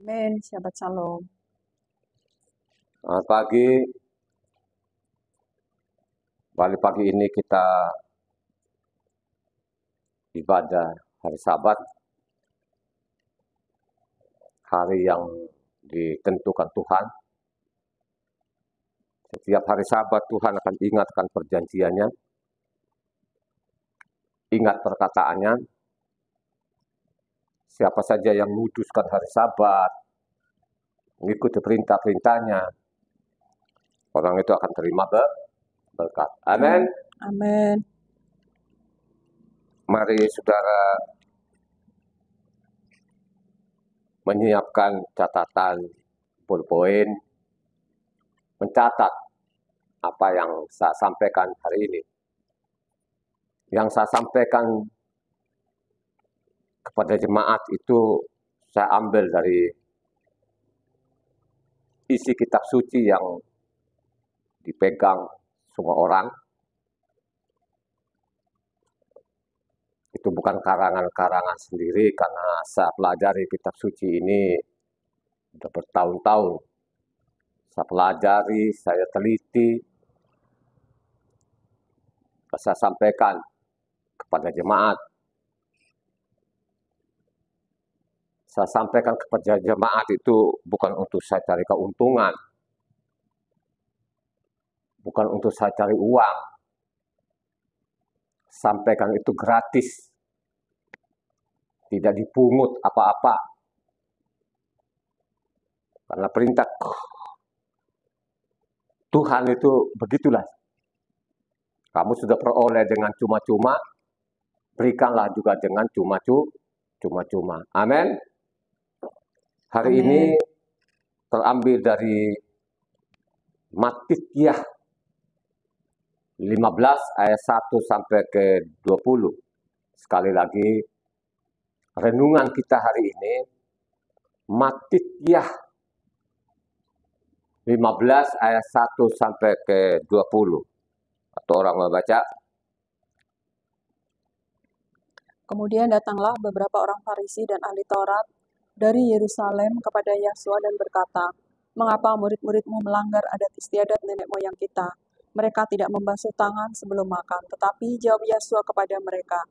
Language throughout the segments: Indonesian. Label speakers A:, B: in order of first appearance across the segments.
A: Amin, Shabbat Shalom.
B: Selamat pagi. Pagi ini kita ibadah hari Sabat, hari yang ditentukan Tuhan. Setiap hari Sabat Tuhan akan ingatkan perjanjiannya, ingat perkataannya. Siapa saja yang menguduskan hari Sabat, mengikuti perintah-perintahnya, orang itu akan terima berkat. Amin.
A: Amin.
B: Mari saudara menyiapkan catatan, pulpoin, mencatat apa yang saya sampaikan hari ini. Yang saya sampaikan kepada jemaat itu saya ambil dari isi kitab suci yang dipegang semua orang. Itu bukan karangan-karangan sendiri, karena saya pelajari kitab suci ini sudah bertahun-tahun. Saya pelajari, saya teliti, saya sampaikan kepada jemaat. Saya sampaikan kepada jemaat itu bukan untuk saya cari keuntungan, bukan untuk saya cari uang. Sampaikan itu gratis, tidak dipungut apa-apa. Karena perintah Tuhan itu begitulah. Kamu sudah peroleh dengan cuma-cuma, berikanlah juga dengan cuma-cuma. Amin. Hari
A: Amin.
B: ini terambil dari Matthias 15 ayat 1 sampai ke 20. Sekali lagi, renungan kita hari ini Matthias 15 ayat 1 sampai ke 20. Atau orang membaca.
A: Kemudian datanglah beberapa orang Farisi dan ahli Taurat dari Yerusalem kepada Yasua dan berkata, "Mengapa murid-muridmu melanggar adat istiadat nenek moyang kita? Mereka tidak membasuh tangan sebelum makan." Tetapi jawab Yasua kepada mereka,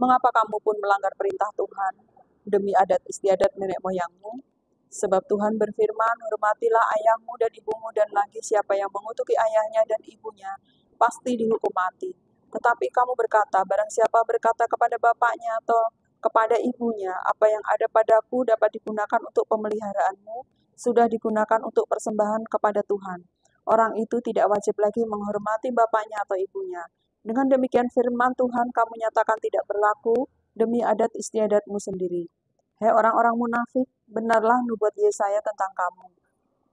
A: "Mengapa kamu pun melanggar perintah Tuhan demi adat istiadat nenek moyangmu? Sebab Tuhan berfirman, hormatilah ayahmu dan ibumu, dan lagi siapa yang mengutuki ayahnya dan ibunya pasti dihukum mati. Tetapi kamu berkata, barang siapa berkata kepada bapaknya atau kepada ibunya, apa yang ada padaku dapat digunakan untuk pemeliharaanmu, sudah digunakan untuk persembahan kepada Tuhan. Orang itu tidak wajib lagi menghormati bapaknya atau ibunya. Dengan demikian firman Tuhan kamu nyatakan tidak berlaku demi adat istiadatmu sendiri. Hei orang-orang munafik, benarlah nubuat Yesaya tentang kamu.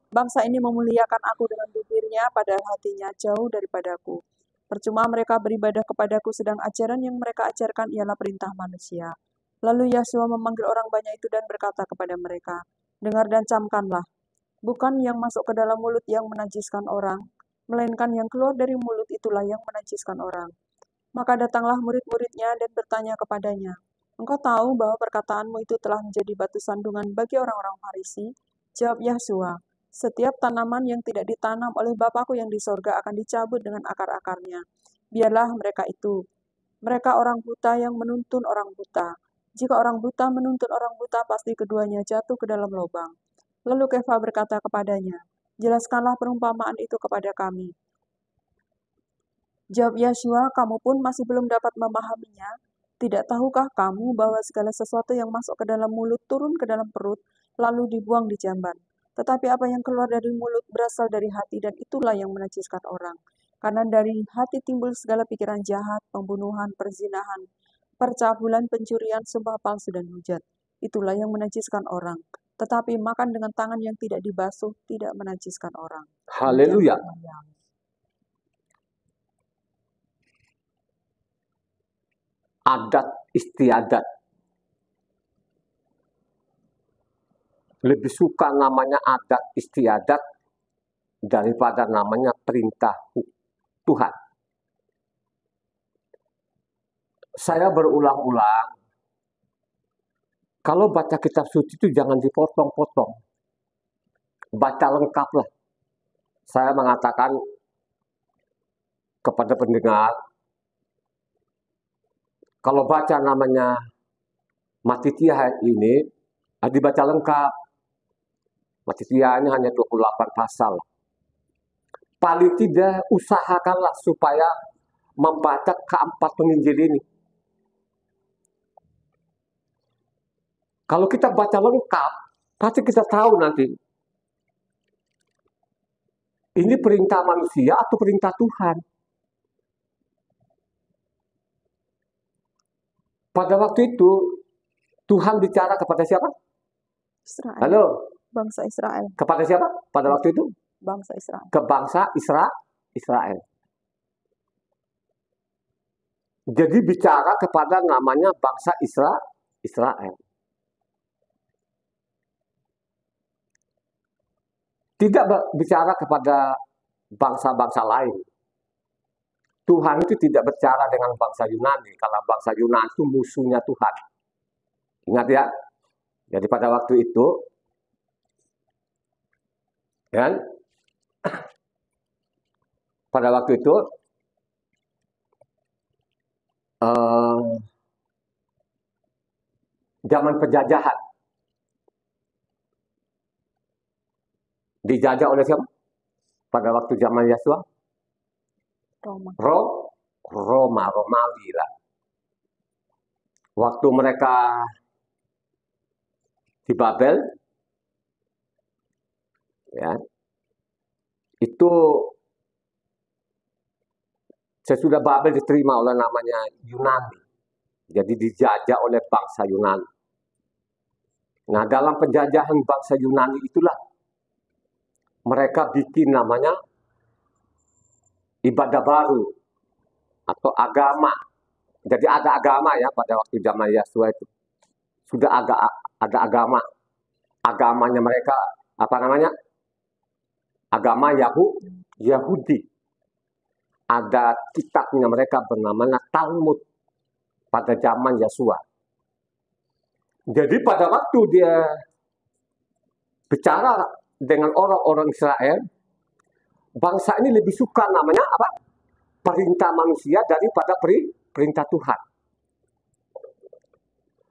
A: Bangsa ini memuliakan aku dengan bibirnya, padahal hatinya jauh daripadaku. Percuma mereka beribadah kepadaku, sedang ajaran yang mereka ajarkan ialah perintah manusia. Lalu Yasua memanggil orang banyak itu dan berkata kepada mereka, dengar dan camkanlah. Bukan yang masuk ke dalam mulut yang menajiskan orang, melainkan yang keluar dari mulut itulah yang menajiskan orang. Maka datanglah murid-muridnya dan bertanya kepadanya, engkau tahu bahwa perkataanmu itu telah menjadi batu sandungan bagi orang-orang Farisi? Jawab Yasua, setiap tanaman yang tidak ditanam oleh Bapakku yang di sorga akan dicabut dengan akar-akarnya. Biarlah mereka itu. Mereka orang buta yang menuntun orang buta. Jika orang buta menuntun orang buta, pasti keduanya jatuh ke dalam lubang. Lalu Kefa berkata kepadanya, jelaskanlah perumpamaan itu kepada kami. Jawab Yasua, kamu pun masih belum dapat memahaminya. Tidak tahukah kamu bahwa segala sesuatu yang masuk ke dalam mulut turun ke dalam perut, lalu dibuang di jamban? Tetapi apa yang keluar dari mulut berasal dari hati, dan itulah yang menajiskan orang. Karena dari hati timbul segala pikiran jahat, pembunuhan, perzinahan, percabulan, pencurian, sumpah palsu, dan hujat. Itulah yang menajiskan orang. Tetapi makan dengan tangan yang tidak dibasuh tidak menajiskan orang.
B: Haleluya. Adat istiadat. Lebih suka namanya adat istiadat daripada namanya perintah Tuhan. Saya berulang-ulang Kalau baca kitab suci itu jangan dipotong-potong. Baca lengkap lah. Saya mengatakan kepada pendengar, kalau baca namanya Matitia ini, dibaca lengkap. Matitia ini hanya 28 pasal. Paling tidak usahakanlah supaya membaca keempat penginjil ini. Kalau kita baca lengkap, pasti kita tahu nanti ini perintah manusia atau perintah Tuhan. Pada waktu itu, Tuhan bicara kepada siapa?
A: Israel.
B: Halo?
A: Bangsa Israel.
B: Kepada siapa pada waktu itu?
A: Bangsa Israel.
B: Ke bangsa Israel. Jadi bicara kepada namanya bangsa Israel. Tidak bicara kepada bangsa-bangsa lain. Tuhan itu tidak bicara dengan bangsa Yunani, karena bangsa Yunani itu musuhnya Tuhan. Ingat ya, jadi pada waktu itu, kan? Pada waktu itu, zaman penjajahan, dijajah oleh siapa? Pada waktu zaman Yesua? Romawi lah. Waktu mereka di Babel, ya, itu sesudah Babel diterima oleh namanya Yunani. Jadi dijajah oleh bangsa Yunani. Nah, dalam penjajahan bangsa Yunani itulah mereka bikin namanya ibadah baru atau agama. Jadi ada agama ya pada waktu zaman Yesua itu. Sudah ada agama. Agamanya mereka apa namanya? Agama Yahudi. Ada kitabnya mereka bernamanya Talmud pada zaman Yesua. Jadi pada waktu dia bicara dengan orang-orang Israel, bangsa ini lebih suka namanya apa? Perintah manusia daripada perintah Tuhan.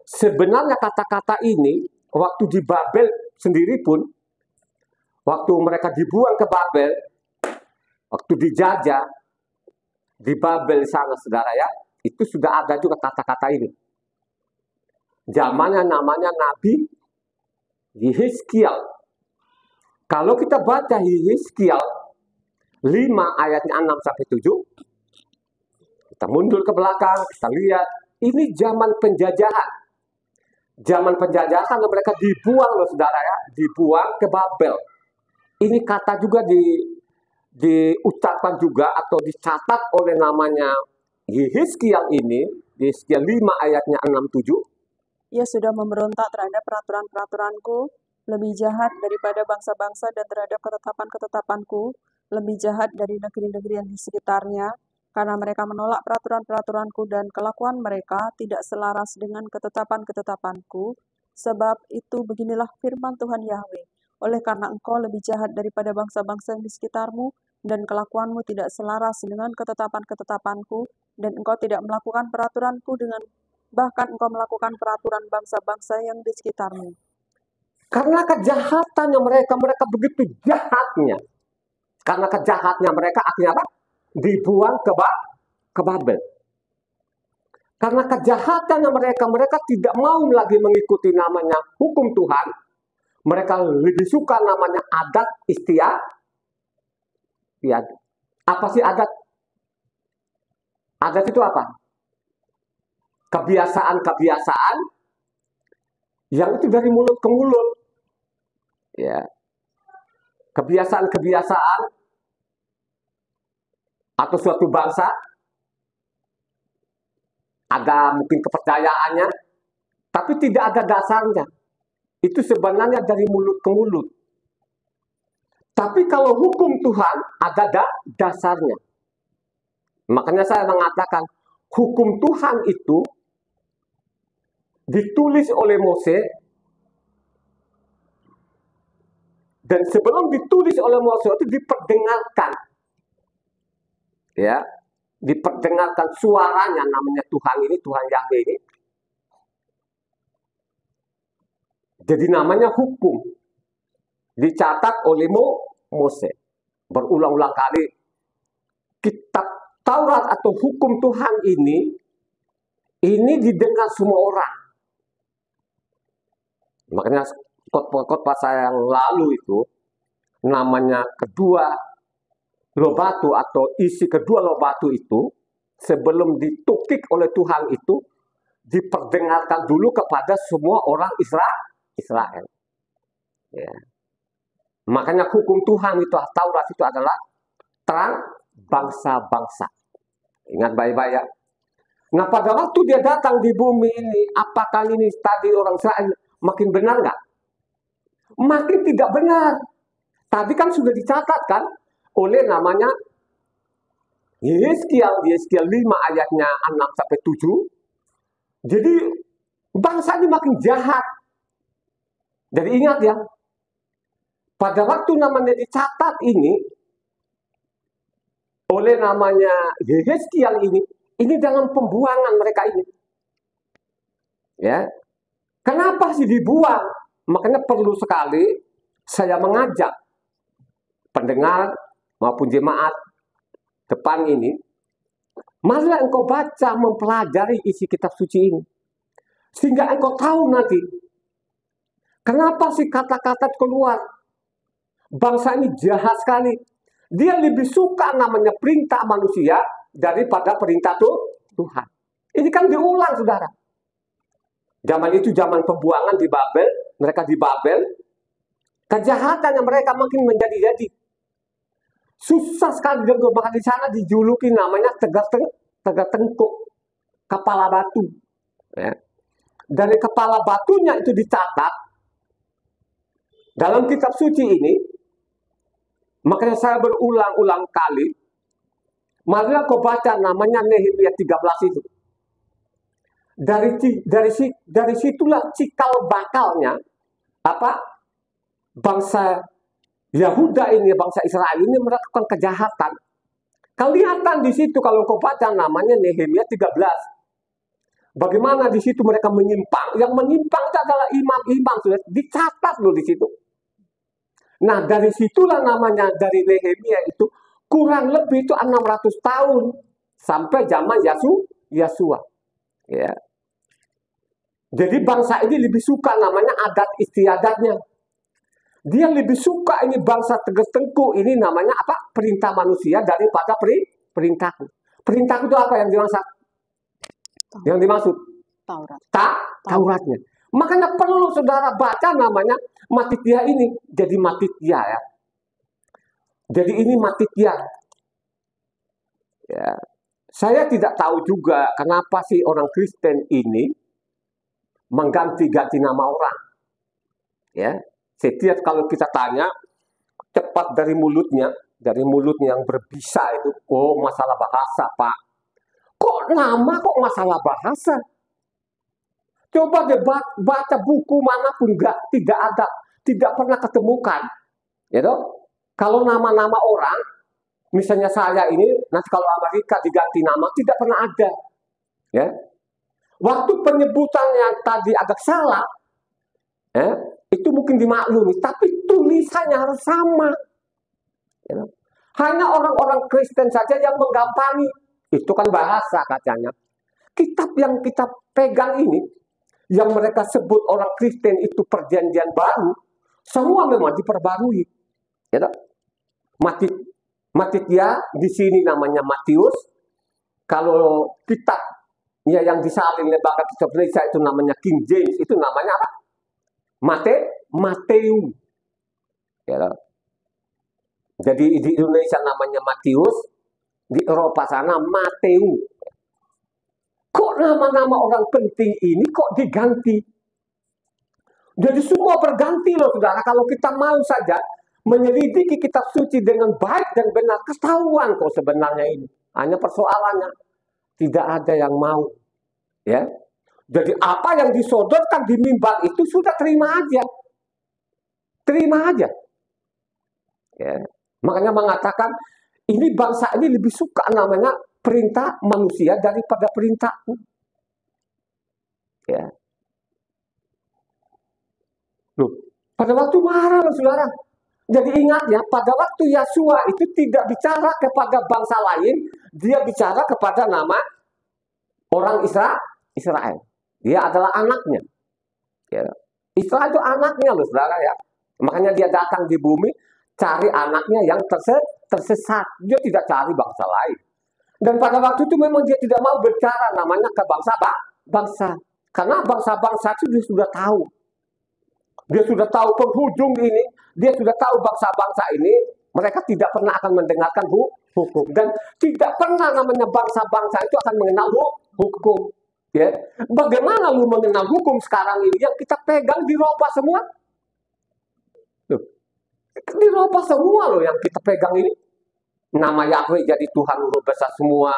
B: Sebenarnya kata-kata ini waktu di Babel sendiri pun, waktu mereka dibuang ke Babel, waktu dijajah di Babel sana, saudara ya, itu sudah ada juga kata-kata ini. Zamannya namanya Nabi Yehezkiel. Kalau kita baca Yehezkiel 5 ayatnya 6 sampai 7, kita mundur ke belakang, kita lihat ini zaman penjajahan. Zaman penjajahan mereka dibuang loh saudara ya, dibuang ke Babel. Ini kata juga diucapkan juga atau dicatat oleh namanya Yehezkiel ini, Yehezkiel 5 ayatnya 6-7.
A: Ia sudah memberontak terhadap peraturan-peraturanku, lebih jahat daripada bangsa-bangsa dan terhadap ketetapan-ketetapanku, lebih jahat dari negeri-negeri yang di sekitarnya, karena mereka menolak peraturan-peraturanku dan kelakuan mereka tidak selaras dengan ketetapan-ketetapanku. Sebab itu beginilah firman Tuhan Yahweh, oleh karena engkau lebih jahat daripada bangsa-bangsa yang di sekitarmu, dan kelakuanmu tidak selaras dengan ketetapan-ketetapanku, dan engkau tidak melakukan peraturanku bahkan engkau melakukan peraturan bangsa-bangsa yang di sekitarmu.
B: Karena kejahatannya mereka begitu jahatnya. Karena kejahatnya mereka akhirnya apa? Dibuang ke Babel. Karena kejahatannya mereka tidak mau lagi mengikuti namanya hukum Tuhan. Mereka lebih suka namanya adat istiadat. Ya. Apa sih adat? Adat itu apa? Kebiasaan-kebiasaan yang itu dari mulut ke mulut. Ya. Kebiasaan-kebiasaan atau suatu bangsa ada mungkin kepercayaannya, tapi tidak ada dasarnya. Itu sebenarnya dari mulut ke mulut. Tapi kalau hukum Tuhan ada dasarnya. Makanya saya mengatakan hukum Tuhan itu ditulis oleh Mose, dan sebelum ditulis oleh Mose itu diperdengarkan, ya, diperdengarkan suaranya, namanya Tuhan ini, Tuhan Yahweh ini. Jadi namanya hukum, dicatat oleh Mose. Berulang-ulang kali kitab Taurat atau hukum Tuhan ini didengar semua orang. Makanya khotbah saya yang lalu itu namanya kedua loh batu, atau isi kedua loh batu itu sebelum ditukik oleh Tuhan itu diperdengarkan dulu kepada semua orang Israel. Ya. Makanya hukum Tuhan itu, Taurat itu adalah terang bangsa-bangsa. Ingat baik-baik ya. Nah, pada waktu dia datang di bumi ini, apakah ini tadi orang Israel makin benar nggak? Makin tidak benar. Tadi kan sudah dicatatkan oleh namanya Yeskiel 5 ayatnya 6-7. Jadi bangsa ini makin jahat. Jadi ingat ya, pada waktu namanya dicatat ini oleh namanya Yeskiel ini dalam pembuangan mereka ini. Ya. Kenapa sih dibuang? Makanya perlu sekali saya mengajak pendengar maupun jemaat depan ini, marilah engkau baca, mempelajari isi kitab suci ini. Sehingga engkau tahu nanti, kenapa sih kata-kata keluar. Bangsa ini jahat sekali. Dia lebih suka namanya perintah manusia daripada perintah Tuhan. Ini kan diulang, saudara. Zaman itu zaman pembuangan di Babel, mereka di Babel, kejahatan yang mereka makin menjadi-jadi. Susah sekali, maka di sana dijuluki namanya tegak tengkuk, kepala batu. Ya. Dari kepala batunya itu dicatat dalam kitab suci ini. Makanya saya berulang-ulang kali, marilah kau baca namanya Nehemia 13 itu. Dari situlah cikal bakalnya bangsa Yahuda ini, bangsa Israel ini melakukan kejahatan. Kelihatan di situ kalau kau baca namanya Nehemia 13. Bagaimana di situ mereka menyimpang. Yang menyimpang itu adalah imam-imam, sudah dicatat loh di situ. Nah, dari situlah namanya, dari Nehemia itu kurang lebih itu 600 tahun sampai zaman Yasua. Ya. Jadi bangsa ini lebih suka namanya adat istiadatnya. Dia lebih suka ini bangsa tegas tengkuk ini namanya perintah manusia daripada perintah. Perintah itu apa yang dimaksud? Yang dimaksud
A: Taurat.
B: Tauratnya. Makanya perlu saudara baca namanya Matitya ini. Jadi Matitya ya. Jadi ini Matitya. Ya. Saya tidak tahu juga kenapa sih orang Kristen ini mengganti-ganti nama orang. Ya. Setiap kalau kita tanya, cepat dari mulutnya yang berbisa itu, oh masalah bahasa Pak. Kok nama kok masalah bahasa? Coba deh baca buku manapun tidak ada, tidak pernah ketemukan. Ya toh? Kalau nama-nama orang, misalnya saya ini, nanti kalau Amerika diganti nama, tidak pernah ada. Ya. Waktu penyebutannya tadi agak salah, itu mungkin dimaklumi, tapi tulisannya harus sama. Ya. Hanya orang-orang Kristen saja yang menggampangi. Itu kan bahasa katanya. Kitab yang kita pegang ini, yang mereka sebut orang Kristen itu perjanjian baru, semua memang diperbarui. Ya, Matitya di sini namanya Matius. Kalau kitabnya yang disalin lembaga kitab Indonesia itu namanya King James, itu namanya apa? Mateus. Ya. Jadi di Indonesia namanya Matius, di Eropa sana Mateus. Kok nama-nama orang penting ini kok diganti? Jadi semua berganti loh saudara. Kalau kita mau saja menyelidiki kitab suci dengan baik dan benar, ketahuan kok sebenarnya ini. Hanya persoalannya tidak ada yang mau. Ya. Jadi apa yang disodorkan di mimbar itu sudah terima aja. Terima aja. Ya. Makanya mengatakan, ini bangsa ini lebih suka namanya perintah manusia daripada perintahku. Ya. Loh, pada waktu marah loh saudara. Jadi ingat ya, pada waktu Yosua itu tidak bicara kepada bangsa lain, dia bicara kepada nama orang Israel. Dia adalah anaknya. Ya. Israel itu anaknya loh saudara ya. Makanya dia datang di bumi, cari anaknya yang tersesat. Dia tidak cari bangsa lain. Dan pada waktu itu memang dia tidak mau bicara namanya ke bangsa. Karena bangsa-bangsa itu dia sudah tahu. Dia sudah tahu penghujung ini, dia sudah tahu bangsa-bangsa ini, mereka tidak pernah akan mendengarkan hukum. Dan tidak pernah namanya bangsa-bangsa itu akan mengenal hukum. Ya. Bagaimana lu mengenal hukum sekarang ini? Yang kita pegang dirubah semua. Loh, dirubah semua loh yang kita pegang ini. Nama Yahweh jadi Tuhan huruf besar semua.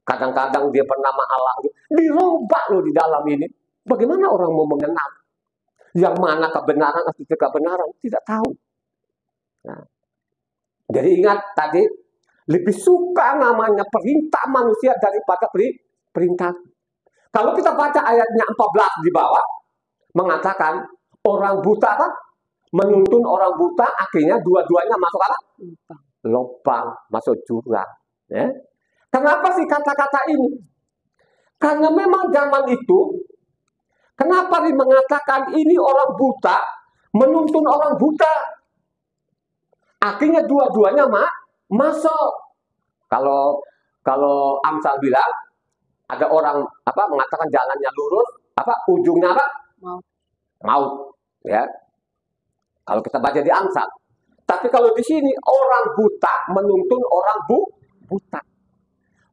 B: Kadang-kadang dia bernama Allah. Dirubah loh di dalam ini. Bagaimana orang mau mengenal? Yang mana kebenaran atau tidak kebenaran, tidak tahu. Nah, jadi ingat tadi, lebih suka namanya perintah manusia daripada perintah. Kalau kita baca ayatnya 14 di bawah, mengatakan orang buta apa? Menuntun orang buta, akhirnya dua-duanya masuk apa? Lubang, masuk jurang. Ya. Kenapa sih kata-kata ini? Karena memang zaman itu, kenapa dia mengatakan ini orang buta, menuntun orang buta? Akhirnya dua-duanya masuk. Kalau Amsal bilang, ada orang mengatakan jalannya lurus, ujungnya apa? Maut. Ya. Kalau kita baca di Amsal. Tapi kalau di sini orang buta menuntun orang buta.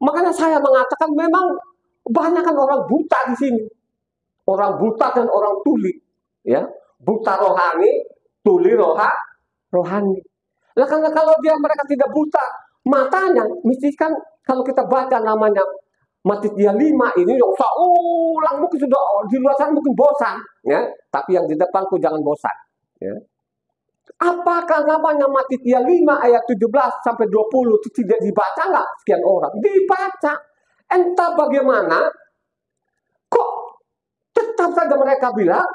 B: Makanya saya mengatakan memang kebanyakan orang buta di sini. Orang buta dan orang tuli, ya, buta rohani, tuli rohani. Nah, karena kalau mereka tidak buta matanya, mesti kan kalau kita baca namanya Matitia 5 ini, usah ulang mungkin sudah di luar sana mungkin bosan, ya. Tapi yang di depanku jangan bosan, ya. Apakah namanya Matitia 5 ayat 17 sampai 20 itu tidak dibaca nggak sekian orang? Dibaca. Entah bagaimana, kok tetap saja mereka bilang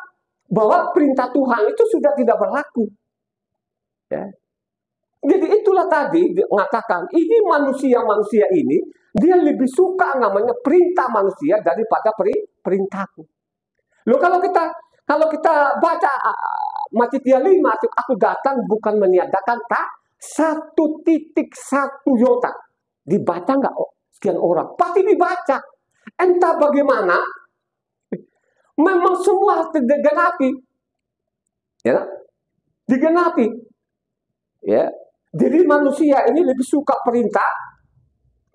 B: bahwa perintah Tuhan itu sudah tidak berlaku. Ya. Jadi itulah tadi mengatakan ini manusia ini dia lebih suka namanya perintah manusia daripada perintahku. Loh kalau kita baca Matitia 5, aku datang bukan meniadakan satu titik satu iota. Dibaca nggak sekian orang? Pasti dibaca. Entah bagaimana. Memang semua digenapi. Ya. Digenapi. Ya. Jadi manusia ini lebih suka perintah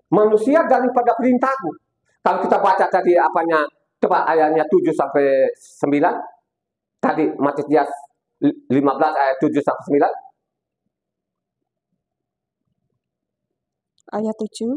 B: manusia daripada perintahku. Kalau kita baca tadi coba ayatnya 7 sampai 9. Tadi Matitia 15 ayat 7 sampai 9.
A: Ayat 7.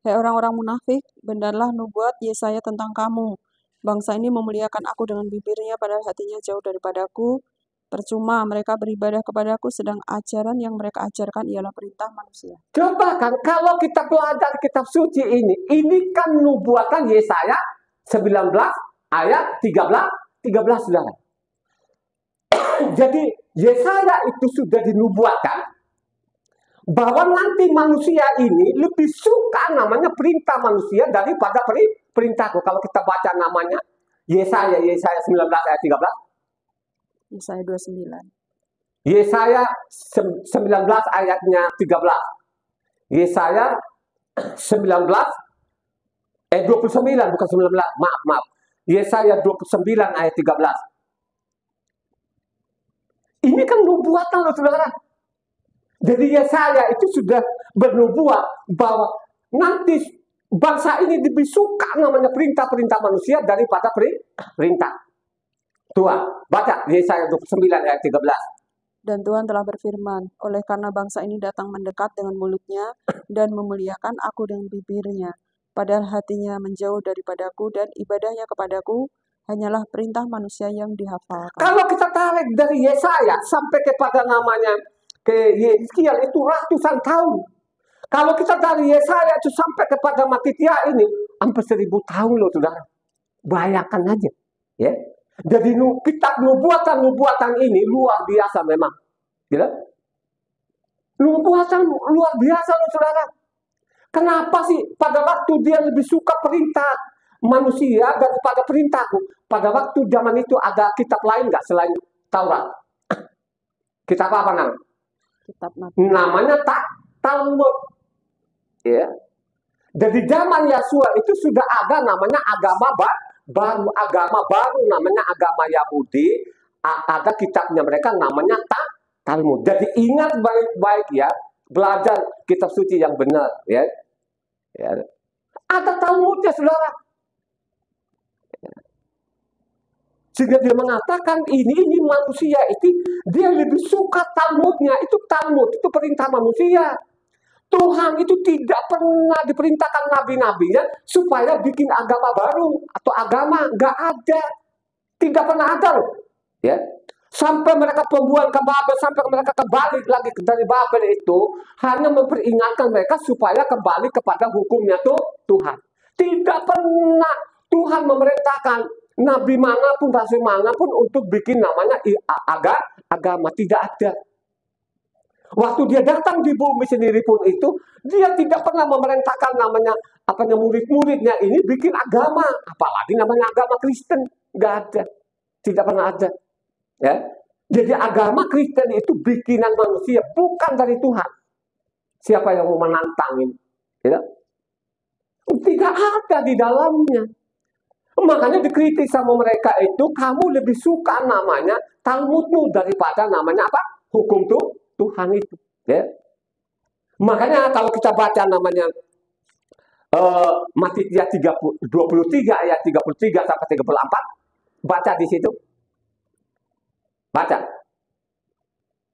A: Hai orang-orang munafik, benarlah nubuat Yesaya tentang kamu. Bangsa ini memuliakan aku dengan bibirnya, padahal hatinya jauh daripadaku. Percuma mereka beribadah kepadaku, sedang ajaran yang mereka ajarkan ialah perintah manusia.
B: Coba kan, kalau kita belajar kitab suci ini kan nubuatan Yesaya 19 ayat 13 saudara. Jadi Yesaya itu sudah dinubuatkan bahwa nanti manusia ini lebih suka namanya perintah manusia daripada perintahku. Kalau kita baca namanya Yesaya 19 ayat 13.
A: Yesaya 29.
B: Yesaya 19 ayatnya 13. Yesaya 19 29 bukan 19. Maaf. Yesaya 29 ayat 13. Ini kan nubuatan loh saudara. Jadi Yesaya itu sudah bernubuat bahwa nanti bangsa ini lebih suka namanya perintah-perintah manusia daripada perintah Tuhan. Baca Yesaya 29 ayat 13.
A: Dan Tuhan telah berfirman, oleh karena bangsa ini datang mendekat dengan mulutnya dan memuliakan aku dengan bibirnya, padahal hatinya menjauh daripadaku dan ibadahnya kepadaku hanyalah perintah manusia yang dihafalkan.
B: Kalau kita tarik dari Yesaya sampai kepada namanya ke Yeskiel itu ratusan tahun. Kalau kita dari Yesaya itu sampai kepada Matitya ini hampir 1000 tahun loh, saudara. Bayangkan aja, ya. Jadi kitab nubuatan ini luar biasa memang, gitu. Nubuatan luar biasa loh, saudara. Kenapa sih pada waktu dia lebih suka perintah manusia daripada perintahku? Pada waktu zaman itu ada kitab lain nggak selain Taurat? Kitab apa namanya?
A: Kitab
B: namanya Talmud. Ya. Jadi zaman Yesua itu sudah ada namanya agama baru namanya agama Yahudi. Ada kitabnya mereka namanya Talmud. Jadi ingat baik-baik ya, belajar kitab suci yang benar ya. Ya. Ada Talmudnya, saudara. Sehingga dia mengatakan ini manusia itu dia lebih suka Talmudnya. Talmud itu perintah manusia. Tuhan itu tidak pernah diperintahkan nabi-nabinya supaya bikin agama baru atau agama, nggak ada, tidak pernah ada loh, ya. Sampai mereka pembuang ke Babel, sampai mereka kembali lagi dari Babel itu hanya memperingatkan mereka supaya kembali kepada hukumnya Tuhan. Tidak pernah Tuhan memerintahkan nabi manapun, rasul manapun untuk bikin namanya agama, tidak ada. Waktu dia datang di bumi sendiri pun itu, dia tidak pernah memerintahkan namanya murid-muridnya ini bikin agama, apalagi namanya agama Kristen, nggak ada, tidak pernah ada. Ya, jadi agama Kristen itu bikinan manusia, bukan dari Tuhan. Siapa yang mau menantangin? Tidak ada di dalamnya. Makanya dikritik sama mereka itu, kamu lebih suka namanya Talmudmu daripada namanya apa? Hukum Tuhan itu, ya. Makanya kalau kita baca namanya Matitya 23 ayat 33 sampai 34, baca di situ. Baca.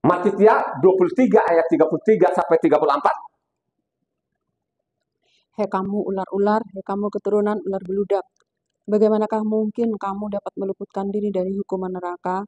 B: Matitya 23 ayat 33 sampai 34.
A: Hei kamu ular-ular, hei kamu keturunan ular beludak, bagaimanakah mungkin kamu dapat meluputkan diri dari hukuman neraka?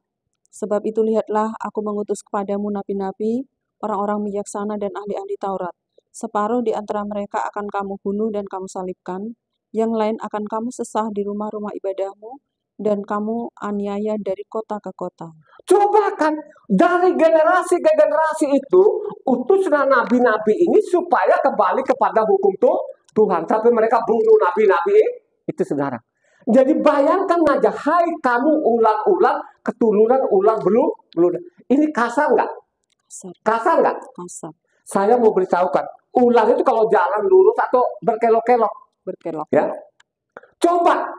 A: Sebab itu lihatlah, aku mengutus kepadamu nabi-nabi, orang-orang bijaksana dan ahli-ahli Taurat. Separuh di antara mereka akan kamu bunuh dan kamu salibkan, yang lain akan kamu sesah di rumah-rumah ibadahmu, dan kamu aniaya dari kota ke kota.
B: Coba kan, dari generasi ke generasi itu, utuslah nabi-nabi ini supaya kembali kepada hukum Tuhan. Tapi mereka bunuh nabi-nabi itu, saudara. Jadi bayangkan aja, hai kamu ular-ular, keturunan ular beludak. Ini kasar nggak? Kasar nggak?
A: Kasar.
B: Saya mau beritahukan, ular itu kalau jalan lurus atau berkelok-kelok. Ya. Coba,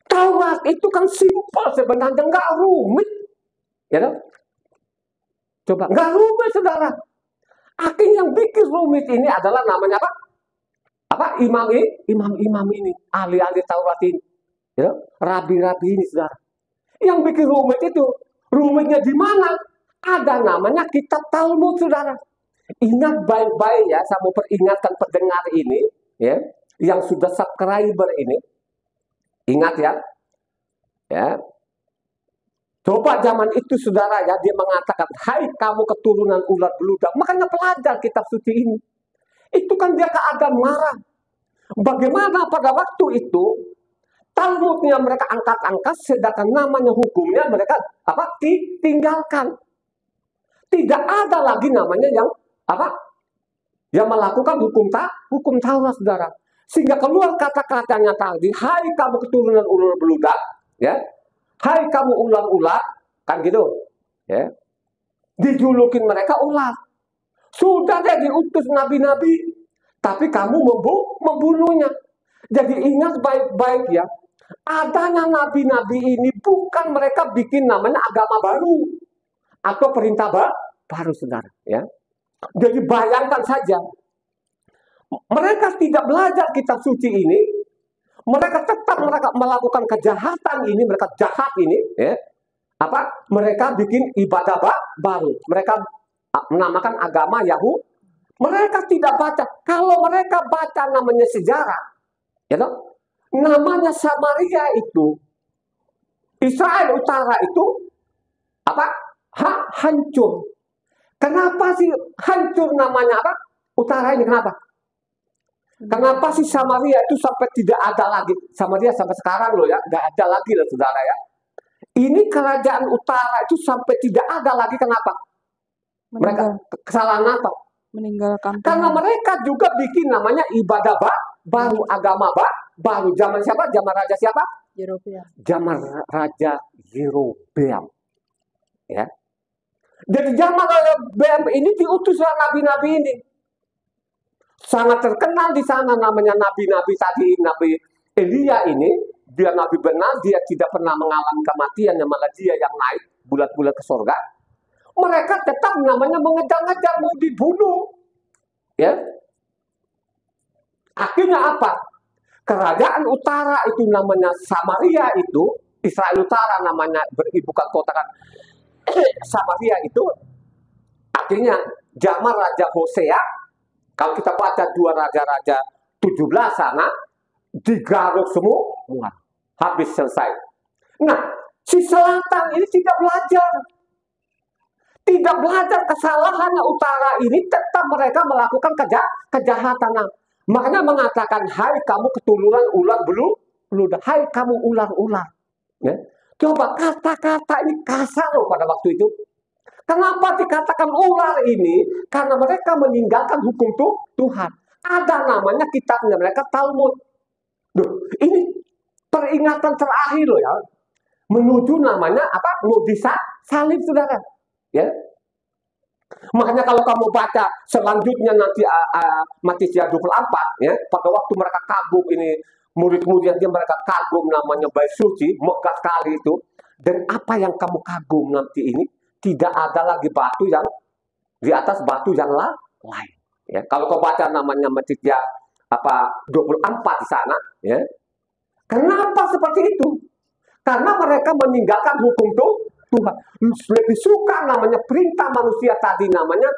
B: Taurat itu kan simpel sebenarnya, nggak rumit. Ya, coba, nggak rumit, saudara. Akhirnya yang bikin rumit ini adalah namanya apa? Imam-imam ini, ahli-ahli Taurat ini. Ya, rabi-rabi ini, saudara. Yang bikin rumit itu, rumitnya di mana? Ada namanya kitab Talmud, saudara. Ingat baik-baik ya, saya mau peringatkan pendengar ini, ya, yang sudah subscriber ini. Ingat ya. Ya. Coba zaman itu, saudara ya, dia mengatakan, hai kamu keturunan ular beludak. Makanya pelajar kitab suci ini. Itu kan dia keadaan marah. Bagaimana pada waktu itu Talmudnya mereka angkat-angkat, sedangkan namanya hukumnya mereka tinggalkan. Tidak ada lagi namanya yang melakukan hukum Taurat, saudara. Sehingga keluar kata-katanya tadi, hai kamu keturunan ular beludak, ya, hai kamu ular-ular, kan gitu, ya. Dijulukin mereka ular. Sudah deh diutus nabi-nabi, tapi kamu membunuhnya. Jadi ingat baik-baik ya. Adanya nabi-nabi ini bukan mereka bikin namanya agama baru atau perintah baru, saudara. Ya. Jadi bayangkan saja, mereka tidak belajar kitab suci ini, mereka tetap melakukan kejahatan ini, mereka jahat ini. Ya. Mereka bikin ibadah baru, mereka menamakan agama Yahudi. Mereka tidak baca. Kalau mereka baca namanya sejarah, Ya toh? Namanya Samaria itu, Israel Utara itu apa? Hancur. Kenapa sih hancur namanya apa? Utara ini kenapa? Kenapa sih Samaria itu sampai tidak ada lagi? Samaria sampai sekarang loh ya, nggak ada lagi loh saudara ya. Ini kerajaan utara itu sampai tidak ada lagi, kenapa? Mereka kesalahan apa?
A: Meninggalkan
B: Karena
A: Tuhan.
B: mereka juga bikin namanya ibadah baru, agama baru. Zaman siapa? Zaman raja siapa?
A: Yerobeam.
B: Zaman raja Yerobeam. Ya. Jadi zaman Yerobeam ini diutuslah nabi-nabi ini. Sangat terkenal di sana namanya nabi-nabi tadi, Nabi Elia ini, dia nabi benar, dia tidak pernah mengalami kematian, malah dia yang naik bulat-bulat ke surga. Mereka tetap namanya mengejar-ngejar mau dibunuh. Ya. Akhirnya apa? Kerajaan utara itu namanya Samaria itu, Israel Utara namanya beribu kota kan Samaria itu, akhirnya zaman Raja Hosea, kalau kita baca 2 Raja-Raja 17 sana, digaruk semua, habis selesai. Nah, si selatan ini tidak belajar kesalahannya utara ini, tetap mereka melakukan kejahatan. Makanya mengatakan, hai kamu keturunan ular beludak, hai kamu ular-ular. Ya. Coba kata-kata ini kasar loh pada waktu itu. Kenapa dikatakan ular ini? Karena mereka meninggalkan hukum Tuhan. Ada namanya kitabnya mereka Talmud. Duh, ini peringatan terakhir loh ya. Menuju namanya apa? Mau disalib saudara. Ya. Makanya kalau kamu baca selanjutnya nanti Matius 24 ya, pada waktu mereka kagum ini murid-muridnya mereka kagum namanya bait suci, megah sekali itu. Dan apa yang kamu kagum nanti ini tidak ada lagi batu yang di atas batu yang lain. Ya, kalau kau baca namanya Matius 24 di sana, ya. Kenapa seperti itu? Karena mereka meninggalkan hukum Tuhan. Lebih suka namanya perintah manusia tadi namanya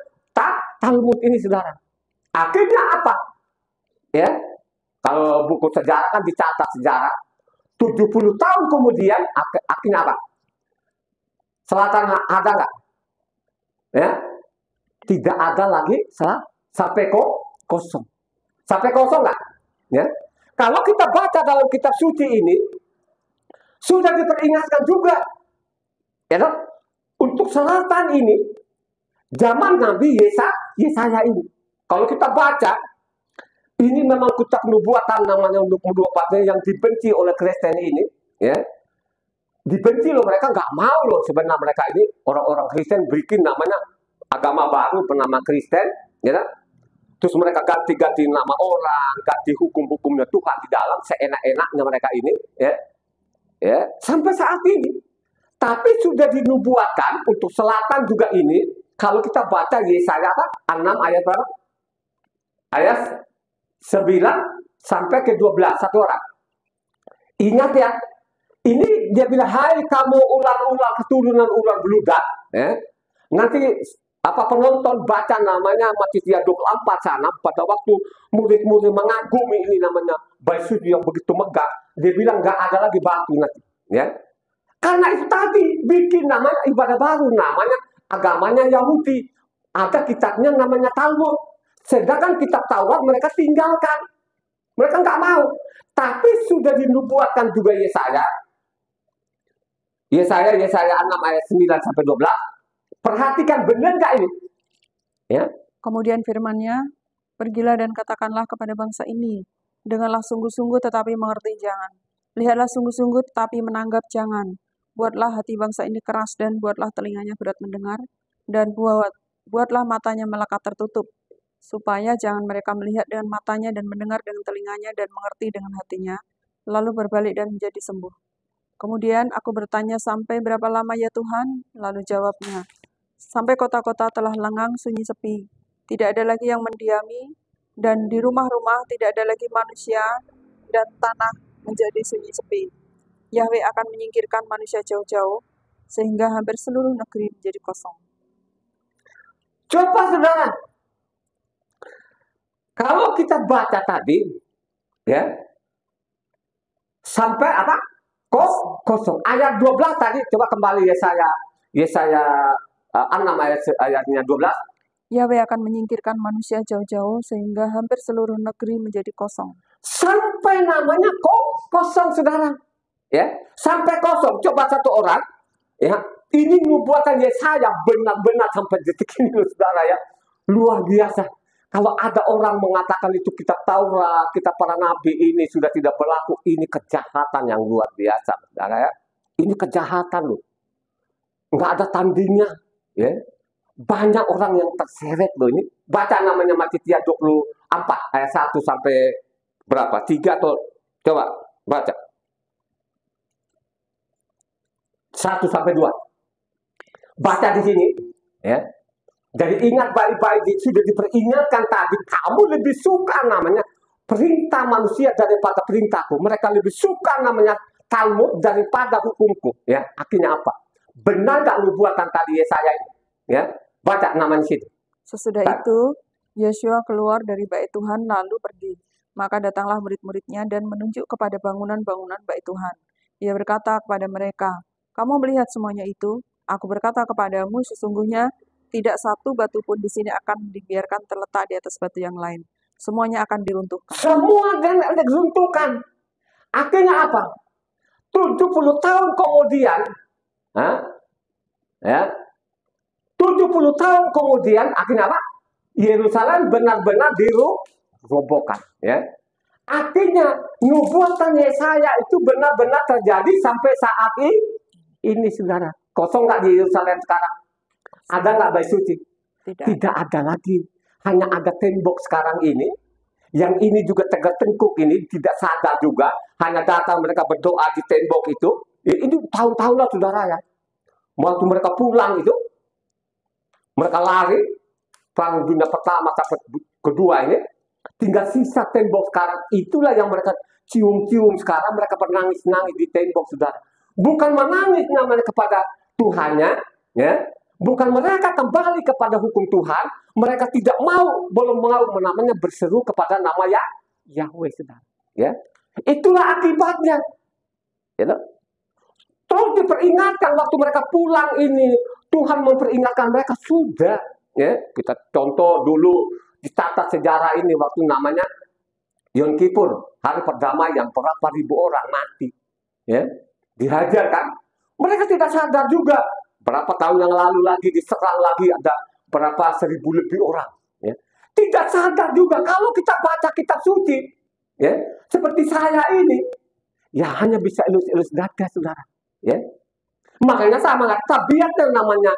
B: Talmud ini saudara. Akhirnya apa? Ya, kalau buku sejarah kan dicatat sejarah 70 tahun kemudian akhirnya apa? Selatan ada nggak? Ya, tidak ada lagi sampai kosong. Sampai kosong nggak? Ya. Kalau kita baca dalam kitab suci ini sudah diperingatkan juga, ya, untuk selatan ini zaman Nabi Yesaya ini. Kalau kita baca, ini memang kitab nubuatan namanya untuk nubuatan yang dibenci oleh Kristen ini, ya. Dibenci loh, mereka nggak mau loh sebenarnya mereka ini orang-orang Kristen bikin namanya agama baru bernama Kristen, ya. Terus mereka ganti-ganti nama orang, ganti hukum-hukumnya Tuhan di dalam seenak-enaknya mereka ini, ya. Ya, sampai saat ini. Tapi sudah dinubuatkan untuk selatan juga ini. Kalau kita baca Yesaya 6 ayat berapa? Ayat 9 sampai ke 12 satu orang. Ingat ya, ini dia bilang, hai kamu ular-ular keturunan ular beludak. Nanti apa penonton baca namanya Matius 24 sana, pada waktu murid-murid mengagumi ini namanya bait suci yang begitu megah, dia bilang nggak ada lagi batu nanti, ya. Karena itu tadi bikin namanya ibadah baru, namanya agamanya Yahudi. Ada kitabnya namanya Talmud. Sedangkan kitab Taurat mereka tinggalkan. Mereka nggak mau. Tapi sudah dinubuatkan juga Yesaya 6 ayat 9 sampai 12. Perhatikan benar nggak ini? Ya.
A: Kemudian firman-Nya, pergilah dan katakanlah kepada bangsa ini, dengarlah sungguh-sungguh tetapi mengerti jangan. Lihatlah sungguh-sungguh tetapi menanggap jangan. Buatlah hati bangsa ini keras dan buatlah telinganya berat mendengar, dan buatlah matanya melekat tertutup, supaya jangan mereka melihat dengan matanya dan mendengar dengan telinganya dan mengerti dengan hatinya, lalu berbalik dan menjadi sembuh. Kemudian aku bertanya, sampai berapa lama ya Tuhan? Lalu jawabnya, sampai kota-kota telah lengang sunyi sepi, tidak ada lagi yang mendiami, dan di rumah-rumah tidak ada lagi manusia, dan tanah menjadi sunyi sepi. Yahweh akan menyingkirkan manusia jauh-jauh, sehingga hampir seluruh negeri menjadi kosong.
B: Coba saudara, kalau kita baca tadi, ya, sampai apa? Kosong. Ayat 12 tadi, coba kembali Yesaya 6 ayatnya 12.
A: Yahweh akan menyingkirkan manusia jauh-jauh sehingga hampir seluruh negeri menjadi kosong.
B: Sampai namanya kosong, saudara. Ya, sampai kosong. Coba satu orang, ya, ini nubuatan Yesaya benar-benar sampai detik ini, saudara ya, luar biasa. Kalau ada orang mengatakan itu kitab Taurat, kitab para nabi ini sudah tidak berlaku, ini kejahatan yang luar biasa, saudara ya. Ini kejahatan loh, nggak ada tandingnya, ya. Banyak orang yang terseret loh ini. Baca namanya Matitia 24 ayat 1 sampai berapa? 3 atau coba baca. 1 sampai 2. Baca di sini, ya. Jadi ingat baik-baik, sudah diperingatkan tadi, kamu lebih suka namanya perintah manusia daripada perintahku. Mereka lebih suka namanya Talmud daripada hukumku. Ya, akhirnya apa? Benar gak nubuatan tadi Yesaya ini? Ya, baca namanya situ.
A: Sesudah itu, Yosua keluar dari bait Tuhan lalu pergi. Maka datanglah murid-muridnya dan menunjuk kepada bangunan-bangunan bait Tuhan. Ia berkata kepada mereka, kamu melihat semuanya itu? Aku berkata kepadamu, sesungguhnya tidak satu batu pun di sini akan dibiarkan terletak di atas batu yang lain. Semuanya akan diruntuhkan.
B: Semua diruntuhkan. Akhirnya apa? 70 tahun kemudian, ya, 70 tahun kemudian, akhirnya apa? Yerusalem benar-benar dirobohkan. Ya. Artinya, nubuatan Yesaya itu benar-benar terjadi sampai saat ini, saudara. Kosong nggak di Yerusalem sekarang? Ada nggak bait suci? Tidak ada lagi. Hanya ada tembok sekarang ini. Yang ini juga tegak tengkuk ini, tidak sadar juga. Hanya datang mereka berdoa di tembok itu. Ini tahun-tahun lah, saudara ya. Waktu mereka pulang itu, mereka lari. Perang dunia pertama sampai kedua ini. Tinggal sisa tembok sekarang. Itulah yang mereka cium-cium sekarang. Mereka bernangis-nangis di tembok, saudara. Bukan menangis namanya kepada Tuhannya, ya. Bukan mereka kembali kepada hukum Tuhan, mereka belum mau namanya berseru kepada nama Yahweh, saudara. Ya, itulah akibatnya. Ya, terus diperingatkan waktu mereka pulang ini, Tuhan memperingatkan mereka sudah. Ya, kita contoh dulu ditata sejarah ini waktu namanya Yom Kippur, hari perdamaian, berapa ribu orang mati, ya, dihajar kan? Mereka tidak sadar juga. Berapa tahun yang lalu lagi diserang lagi ada berapa 1000 lebih orang. Ya. Tidak sadar juga kalau kita baca kitab suci, ya, seperti saya ini, ya hanya bisa elus-elus dada, saudara. Ya. Makanya sama tabiat yang namanya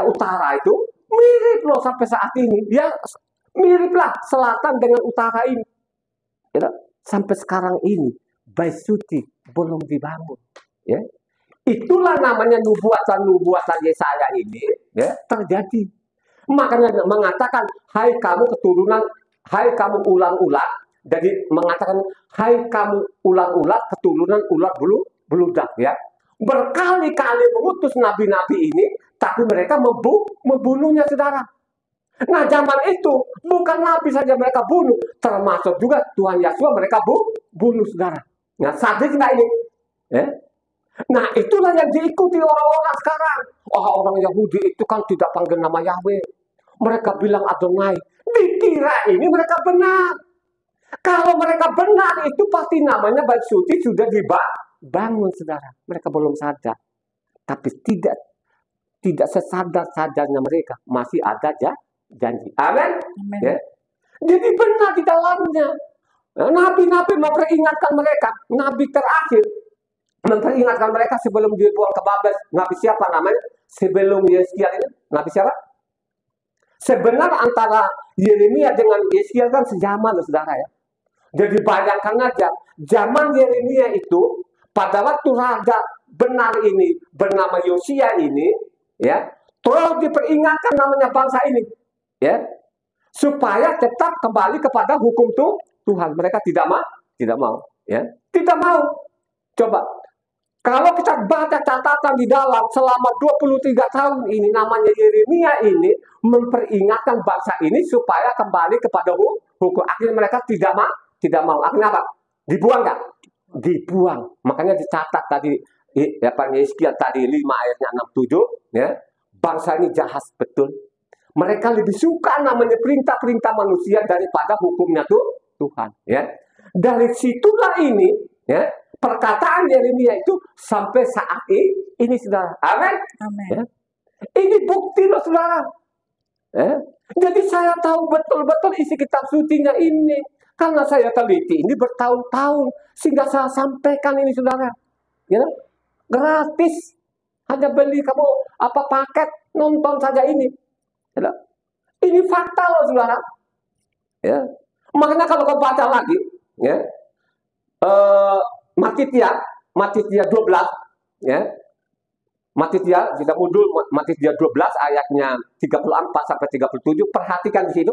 B: utara itu mirip loh sampai saat ini. Ya miriplah selatan dengan utara ini. Ya. Sampai sekarang ini bait suci belum dibangun. Ya. Itulah namanya nubuatan Yesaya ini, ya, terjadi. Makanya mengatakan, hai kamu keturunan, hai kamu ular-ular. Jadi mengatakan, hai kamu ular-ular, keturunan ular beludak, ya. Berkali-kali mengutus nabi-nabi ini, tapi mereka membunuhnya, saudara. Nah, zaman itu bukan nabi saja mereka bunuh, termasuk juga Tuhan Yesus mereka bunuh, saudara. Nah, sadis nggak ini? Ya. Nah, itulah yang diikuti orang-orang sekarang. Oh, orang Yahudi itu kan tidak panggil nama Yahweh. Mereka bilang Adonai. Dikira ini mereka benar. Kalau mereka benar, itu pasti namanya bait suci sudah dibangun, saudara. Mereka belum sadar. Tapi tidak sesadar-sadarnya mereka. Masih ada janji. Amin. Ya. Jadi benar di dalamnya. Nabi-nabi memperingatkan mereka. Nabi terakhir memperingatkan mereka sebelum dibuang ke Babel. Nabi siapa namanya? Sebelum Yeskiel ini, Nabi siapa? Sebenarnya antara Yeremia dengan Yeskiel kan sejaman, saudara ya. Jadi bayangkan aja, zaman Yeremia itu pada waktu raja benar ini bernama Yosia ini, ya, terus diperingatkan namanya bangsa ini, ya, supaya tetap kembali kepada hukum Tuhan. Mereka tidak mau, ya, tidak mau. Coba. Kalau kita baca catatan di dalam selama 23 tahun ini, namanya Yeremia ini memperingatkan bangsa ini supaya kembali kepada hukum. Akhirnya mereka tidak mau. Akhirnya apa? Dibuang nggak? dibuang. Makanya dicatat tadi Yeskiel tadi 5 ayatnya 6-7 ya. Bangsa ini jahat betul. Mereka lebih suka namanya perintah-perintah manusia daripada hukumnya Tuhan ya. Dari situlah ini ya perkataan Yeremia itu sampai saat ini saudara. Amin.
A: Amin.
B: Ya. Ini bukti loh saudara. Ya. Jadi saya tahu betul-betul isi kitab sucinya ini. Karena saya teliti ini bertahun-tahun. Sehingga saya sampaikan ini saudara. Ya. Gratis. Hanya beli kamu paket nonton saja ini. Ya. Ini fakta loh saudara. Ya. Makanya kalau kau baca lagi. Ya. Matitia 12. Ya. Matitia, kita mundur Matitia 12 ayatnya 34 sampai 37. Perhatikan di situ.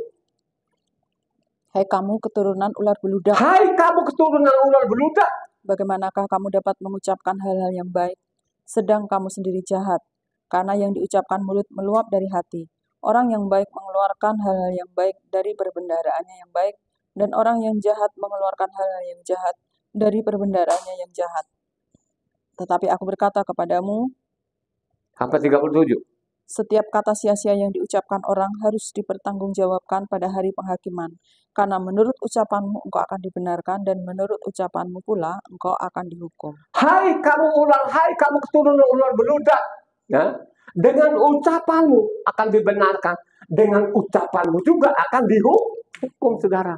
A: Hai kamu keturunan ular beludak.
B: Hai kamu keturunan ular beludak.
A: Bagaimanakah kamu dapat mengucapkan hal-hal yang baik, sedang kamu sendiri jahat? Karena yang diucapkan mulut meluap dari hati. Orang yang baik mengeluarkan hal-hal yang baik dari perbendaharaannya yang baik, dan orang yang jahat mengeluarkan hal-hal yang jahat dari perbendaharaannya yang jahat. Tetapi aku berkata kepadamu,
B: sampai 37.
A: Setiap kata sia-sia yang diucapkan orang harus dipertanggungjawabkan pada hari penghakiman. Karena menurut ucapanmu engkau akan dibenarkan, dan menurut ucapanmu pula engkau akan dihukum.
B: Hai kamu keturunan ular beludak. Ya. Dengan ucapanmu akan dibenarkan. Dengan ucapanmu juga akan dihukum, saudara.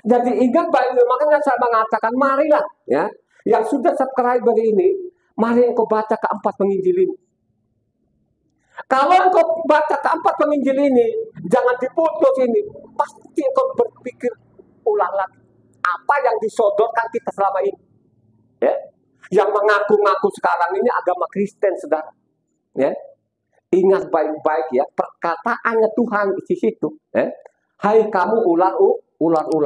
B: Jadi ingat baik-baik, makanya saya mengatakan, marilah. Ya, yang sudah subscriber ini, mari engkau baca keempat penginjil ini. Kalau engkau baca keempat penginjil ini, jangan diputus ini. Pasti engkau berpikir ulang lagi. Apa yang disodorkan kita selama ini. Ya? Yang mengaku-ngaku sekarang ini agama Kristen, saudara. Ya? Ingat baik-baik ya, perkataannya Tuhan di situ. Ya? Hai kamu ular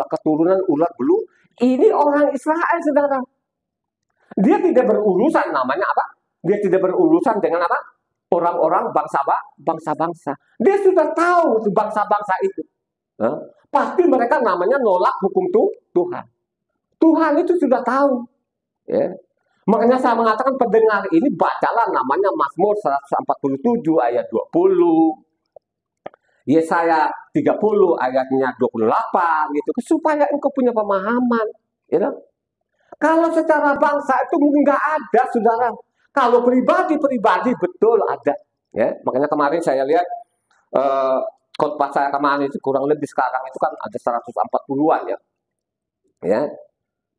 B: keturunan ular belu. Ini orang Israel, saudara. Dia tidak berurusan namanya apa? Dia tidak berurusan dengan apa? Orang-orang bangsa-bangsa. Dia sudah tahu bangsa-bangsa itu. Pasti mereka namanya nolak hukum Tuhan. Tuhan itu sudah tahu. Ya. Makanya saya mengatakan pendengar ini bacalah namanya Mazmur 147 ayat 20. Yesaya 30 ayatnya 28 gitu. Supaya engkau punya pemahaman. Ya. Kalau secara bangsa itu nggak ada, saudara. Kalau pribadi betul ada. Ya, makanya kemarin saya lihat khotbah saya kemarin itu kurang lebih sekarang itu kan ada 140-an ya. Ya.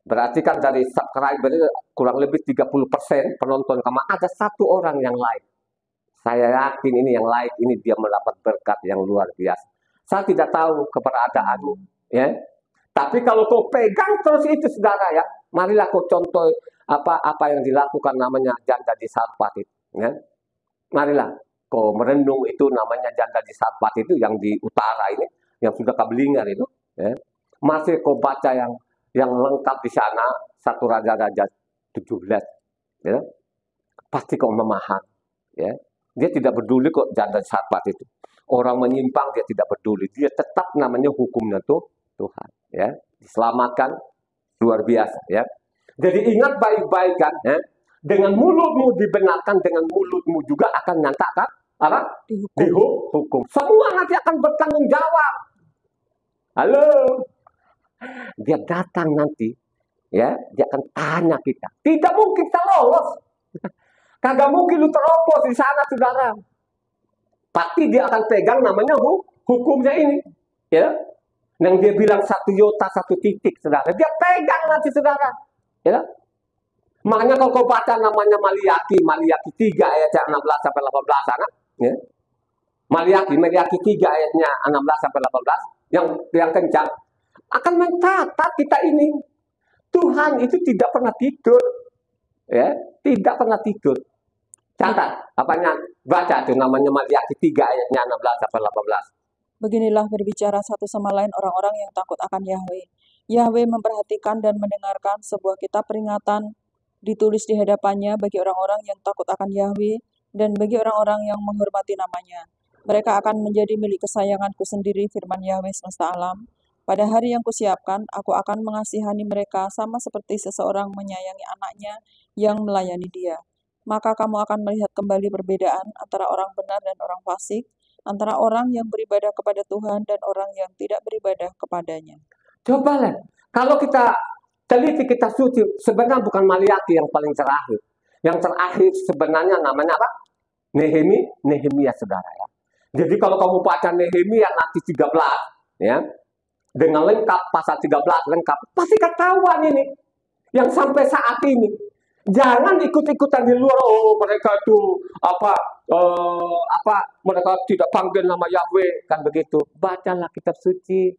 B: Berarti kan dari subscriber kurang lebih 30% penonton kemarin ada satu orang yang like. Saya yakin ini yang like ini dia mendapat berkat yang luar biasa. Saya tidak tahu keberadaanmu, ya. Tapi kalau kau pegang terus itu saudara ya, marilah kau contoh apa yang dilakukan namanya janda di Sarfat itu, ya. Marilah kau merenung itu namanya janda di Sarfat itu yang di utara ini, yang sudah Kabelingar itu, ya. Masih kau baca yang lengkap di sana 1 Raja-Raja 17, ya. Pasti kau memahami, ya. Dia tidak peduli kok janda di Sarfat itu. Orang menyimpang dia tidak peduli, dia tetap namanya hukumnya Tuhan, ya. Diselamatkan luar biasa, ya. Jadi ingat baik-baik kan, ya. Dengan mulutmu dibenarkan, dengan mulutmu juga akan nyatakan apa? Dihukum. Semua nanti akan bertanggung jawab. Halo, dia datang nanti, ya, dia akan tanya kita. Tidak mungkin kita lolos. Kagak mungkin lu terobos di sana, saudara. Pasti dia akan pegang namanya hukumnya ini, ya. Yang dia bilang 1 iota 1 titik, saudara. Dia pegang nanti, saudara. Ya. Makanya kalau kau baca namanya Maliaki 3 ayatnya 16 sampai 18 sana, ya. Maliaki 3 ayatnya 16 sampai 18 yang kencang akan mencatat kita ini. Tuhan itu tidak pernah tidur. Ya, tidak pernah tidur. Catat, apanya? Baca tuh namanya Maliaki 3 ayatnya 16 sampai 18.
A: Beginilah berbicara satu sama lain orang-orang yang takut akan Yahweh. Yahweh memperhatikan dan mendengarkan sebuah kitab peringatan ditulis di hadapannya bagi orang-orang yang takut akan Yahweh dan bagi orang-orang yang menghormati namanya. Mereka akan menjadi milik kesayanganku sendiri, firman Yahweh semesta alam. Pada hari yang kusiapkan, aku akan mengasihani mereka sama seperti seseorang menyayangi anaknya yang melayani dia. Maka kamu akan melihat kembali perbedaan antara orang benar dan orang fasik, antara orang yang beribadah kepada Tuhan dan orang yang tidak beribadah kepadanya.
B: Coba lihat, kalau kita teliti kita suci, sebenarnya bukan Maliaki yang paling terakhir. Yang terakhir sebenarnya namanya apa? Nehemia, saudara ya. Jadi kalau kamu baca Nehemia nanti 13, ya, dengan lengkap pasal 13 lengkap, pasti ketahuan ini. Yang sampai saat ini, jangan ikut-ikutan di luar. Oh, mereka itu mereka tidak panggil nama Yahweh, kan begitu. Bacalah kitab suci.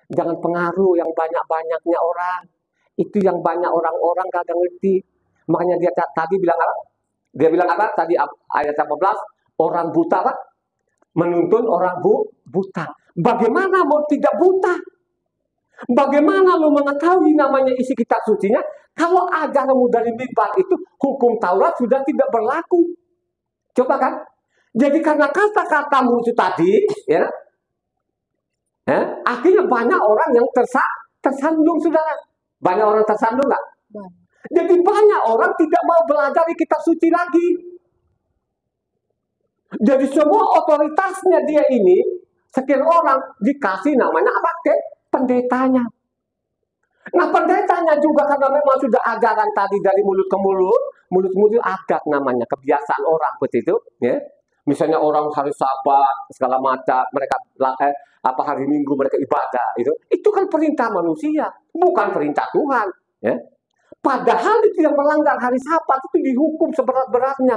B: Jangan pengaruh yang banyak-banyaknya orang. Itu yang banyak orang-orang kagak ngerti. Makanya dia tadi bilang apa? Dia bilang apa? Tadi ayat 18, orang buta apa? Menuntun orang buta. Bagaimana mau tidak buta? Bagaimana lo mengetahui namanya isi kitab sucinya? Kalau ajaranmu dari mimbar itu, hukum Taurat sudah tidak berlaku. Coba kan? Jadi karena kata-katamu itu tadi, ya, akhirnya banyak orang yang tersandung, saudara. Banyak orang tersandung nggak? Jadi banyak orang tidak mau belajar di kitab suci lagi. Jadi semua otoritasnya dia ini, sekian orang dikasih namanya apa? Pendetanya. Nah, pendetanya juga karena memang sudah ajaran tadi dari mulut ke mulut adat namanya, kebiasaan orang seperti itu, ya. Misalnya orang hari Sabat segala macam, mereka hari Minggu mereka ibadah, itu kan perintah manusia, bukan perintah Tuhan, ya. Padahal itu yang melanggar hari Sabat itu dihukum seberat-beratnya,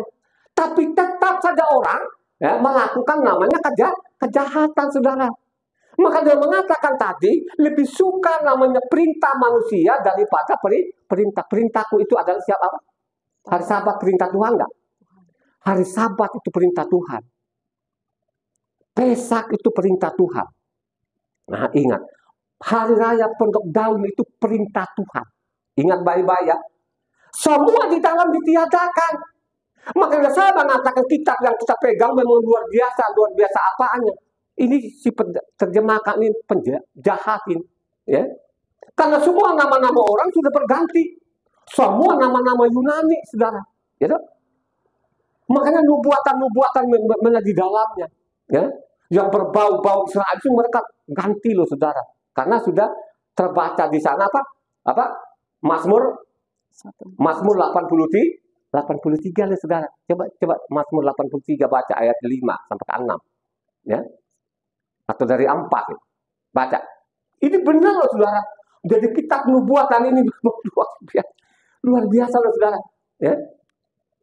B: tapi tetap saja orang ya melakukan namanya kejahatan, saudara. Maka dia mengatakan tadi lebih suka namanya perintah manusia daripada perintahku itu adalah siapa? Hari Sabat perintah Tuhan enggak? Hari Sabat itu perintah Tuhan. Pesak itu perintah Tuhan. Nah, ingat, hari raya Pondok Daun itu perintah Tuhan. Ingat baik-baik ya. Semua di dalam ditiadakan. Makanya saya mengatakan kitab yang kita pegang memang luar biasa apaannya. Ini si terjemahkan ini penjahatin, ya. Karena semua nama-nama orang sudah berganti. Semua nama-nama Yunani, saudara. Ya, makanya nubuatan-nubuatan di dalamnya, ya, yang berbau-bau Israel itu mereka ganti loh, saudara. Karena sudah terbaca di sana apa? Mazmur 83 loh, saudara. Coba Mazmur 83 baca ayat 5 sampai ke 6, ya. Atau dari 4, baca. Ini benar loh, saudara. Jadi kitab nubuatan ini luar biasa loh, saudara. Ya.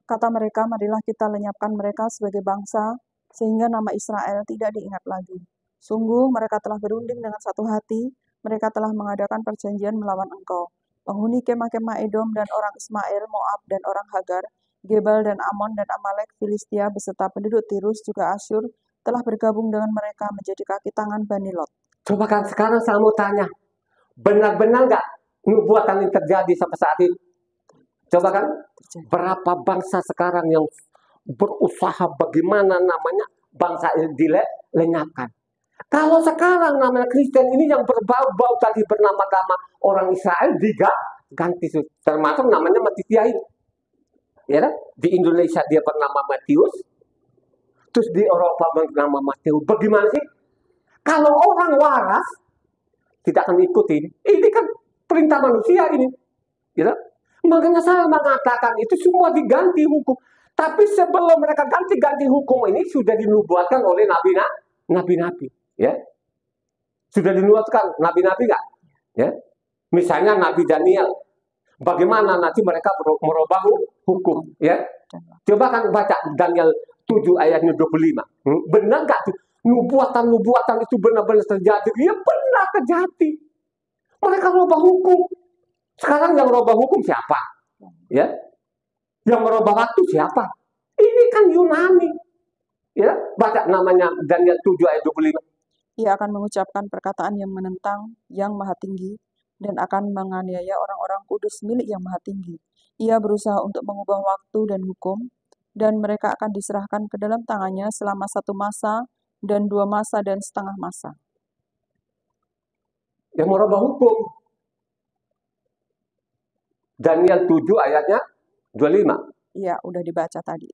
A: Kata mereka, marilah kita lenyapkan mereka sebagai bangsa, sehingga nama Israel tidak diingat lagi. Sungguh mereka telah berunding dengan satu hati, mereka telah mengadakan perjanjian melawan engkau. Penghuni kemah-kemah Edom dan orang Ismail, Moab dan orang Hagar, Gebal dan Amon dan Amalek, Filistia beserta penduduk Tirus juga Asyur, telah bergabung dengan mereka menjadi kaki tangan Bani Lot.
B: Coba kan sekarang saya mau tanya, benar-benar nggak nubuatan yang terjadi sampai saat ini? Coba kan, berapa bangsa sekarang yang berusaha bagaimana namanya bangsa ini dilenyapkan? Kalau sekarang namanya Kristen ini yang berbau-bau tadi bernama-nama orang Israel diganti, termasuk namanya Matitiain. Ya, di Indonesia dia bernama Matius. Terus di Eropa bernama Matius. Bagaimana sih? Kalau orang waras tidak akan ikutin. Ini kan perintah manusia ini. Ya? Makanya saya mengatakan itu semua diganti hukum. Tapi sebelum mereka ganti hukum ini sudah dinubuatkan oleh nabi-nabi. Ya? Sudah dinubuatkan nabi-nabi nggak? Ya? Misalnya Nabi Daniel. Bagaimana nanti mereka merubah hukum? Ya? Coba kan baca Daniel 7 ayatnya 25. Benar nggak tuh? Nubuatan-nubuatan itu benar-benar terjadi. Ya benar terjadi. Mereka merubah hukum. Sekarang yang merubah hukum siapa? Ya, yang merubah waktu siapa? Ini kan Yunani. Ya, baca namanya Daniel 7 ayat 25.
A: Ia akan mengucapkan perkataan yang menentang Yang Maha Tinggi dan akan menganiaya orang-orang kudus milik Yang Maha Tinggi. Ia berusaha untuk mengubah waktu dan hukum, dan mereka akan diserahkan ke dalam tangannya selama 1 masa dan 2 masa dan setengah masa.
B: yang merubah hukum. Daniel 7 ayatnya 25.
A: Iya, udah dibaca tadi.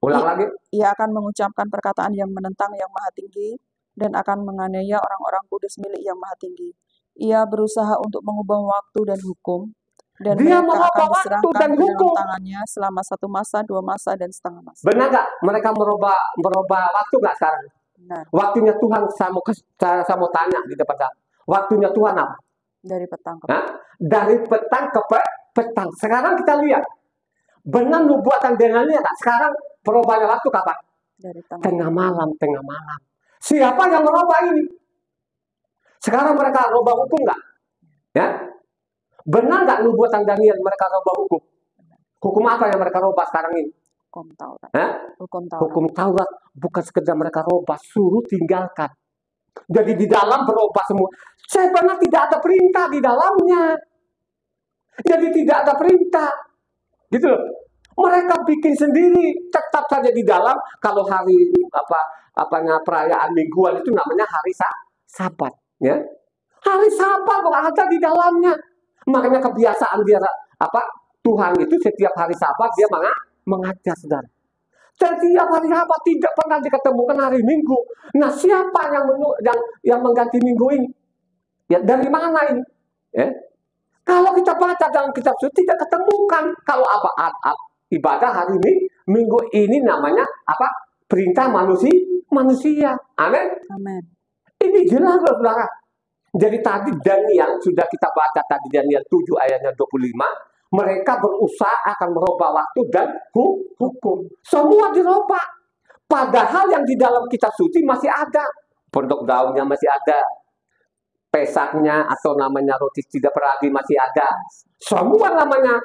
B: Ulang lagi.
A: Ia akan mengucapkan perkataan yang menentang Yang Maha Tinggi dan akan menganiaya orang-orang kudus milik Yang Maha Tinggi. Ia berusaha untuk mengubah waktu dan hukum, dan
B: Dia
A: mereka
B: merubah
A: akan
B: waktu
A: diserahkan
B: dan
A: ke dalam
B: hukum.
A: tangannya selama 1 masa, 2 masa, dan setengah masa.
B: Benar nggak? Mereka merubah waktu nggak sekarang?
A: Benar,
B: Waktunya Tuhan, saya mau tanya di depan saya. Waktunya Tuhan apa?
A: dari petang ke
B: Hah? Dari petang ke petang. Sekarang kita lihat. Benar nubuatan dengannya nggak? Sekarang perubahannya waktu kapan?
A: dari
B: Tengah malam, tengah malam. Siapa yang merubah ini? Sekarang mereka rubah hukum nggak? Ya? Benar nggak nubuatan Daniel mereka rubah hukum? Hukum apa yang mereka rubah sekarang ini?
A: Hukum Taurat.
B: Hah? Hukum Taurat. Bukan sekedar mereka rubah, suruh tinggalkan. Jadi di dalam berubah semua. Saya pernah tidak ada perintah di dalamnya. Jadi tidak ada perintah. Gitu loh. Mereka bikin sendiri, tetap saja di dalam. Kalau hari perayaan mingguan itu namanya hari Sabat, ya. Hari Sabat kok ada di dalamnya. Makanya kebiasaan dia Tuhan itu setiap hari Sabat dia mengajar, saudara. Setiap hari Sabat tidak pernah diketemukan hari Minggu. Nah, siapa yang mengganti Minggu ini? Ya, dari mana ini? Ya. Kalau kita baca dalam kitab suci tidak ketemukan kalau ibadah hari Minggu ini namanya apa? Perintah manusia. Amin.
A: Amin.
B: Ini jelas, saudara. Jadi tadi Daniel sudah kita baca tadi Daniel 7 ayatnya 25. Mereka berusaha akan merubah waktu dan hukum. Semua dirubah. Padahal yang di dalam kitab suci masih ada. Pondok daunnya masih ada. Pesaknya atau namanya roti tidak beragi masih ada. Semua namanya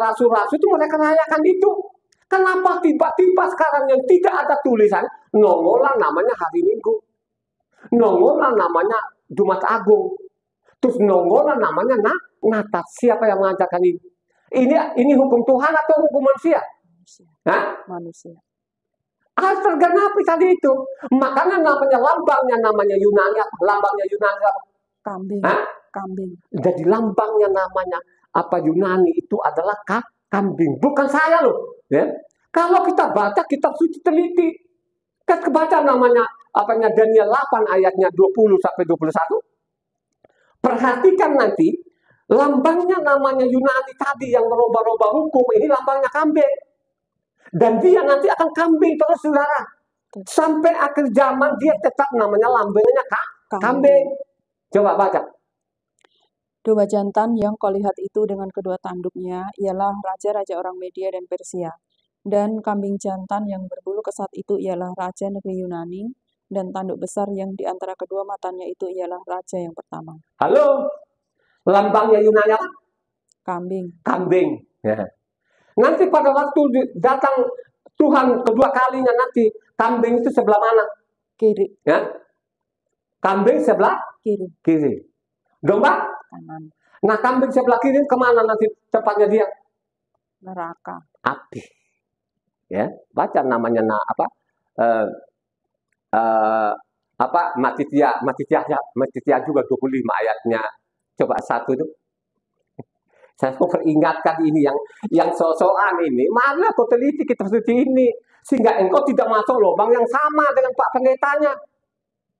B: rasul-rasul itu mereka rayakan itu. Kenapa tiba-tiba sekarang yang tidak ada tulisan nongolan namanya hari Minggu, nongolan namanya Jumat Agung, terus nongolan namanya Natal. Siapa yang mengajarkan ini? Ini hukum Tuhan atau hukum manusia?
A: Manusia.
B: Tergenapi tadi itu. Makanya namanya Yunani. Lambangnya Yunani apa?
A: Kambing. Kambing.
B: Jadi lambangnya namanya Yunani itu adalah kambing. Bukan saya loh. Ya. Kalau kita baca kitab suci teliti, kita baca namanya Daniel 8 ayatnya 20 sampai 21. Perhatikan nanti lambangnya namanya Yunani tadi yang merubah-rubah hukum, ini lambangnya kambing. Dan dia nanti akan kambing terus, saudara. Sampai akhir zaman dia tetap namanya lambangnya kambing. Coba baca.
A: Domba jantan yang kau lihat itu dengan kedua tanduknya ialah raja-raja orang Media dan Persia. Dan kambing jantan yang berbulu kesat itu ialah raja negeri Yunani. Dan tanduk besar yang di antara kedua matanya itu ialah raja yang pertama.
B: Halo, lambangnya Yunani apa?
A: Kambing.
B: Kambing. Ya. Nanti pada waktu datang Tuhan kedua kalinya nanti kambing itu sebelah mana?
A: Kiri.
B: Ya. Kambing sebelah kiri. Domba?
A: Kanan.
B: Nah, kambing sebelah kiri kemana nanti tempatnya dia?
A: Neraka.
B: Api. Ya, baca namanya Matitya juga 25 ayatnya. Coba 1 itu. Saya mau peringatkan ini yang so-soan ini. Mana kau teliti kitab suci ini sehingga engkau tidak masuk lubang yang sama dengan Pak Pendetanya.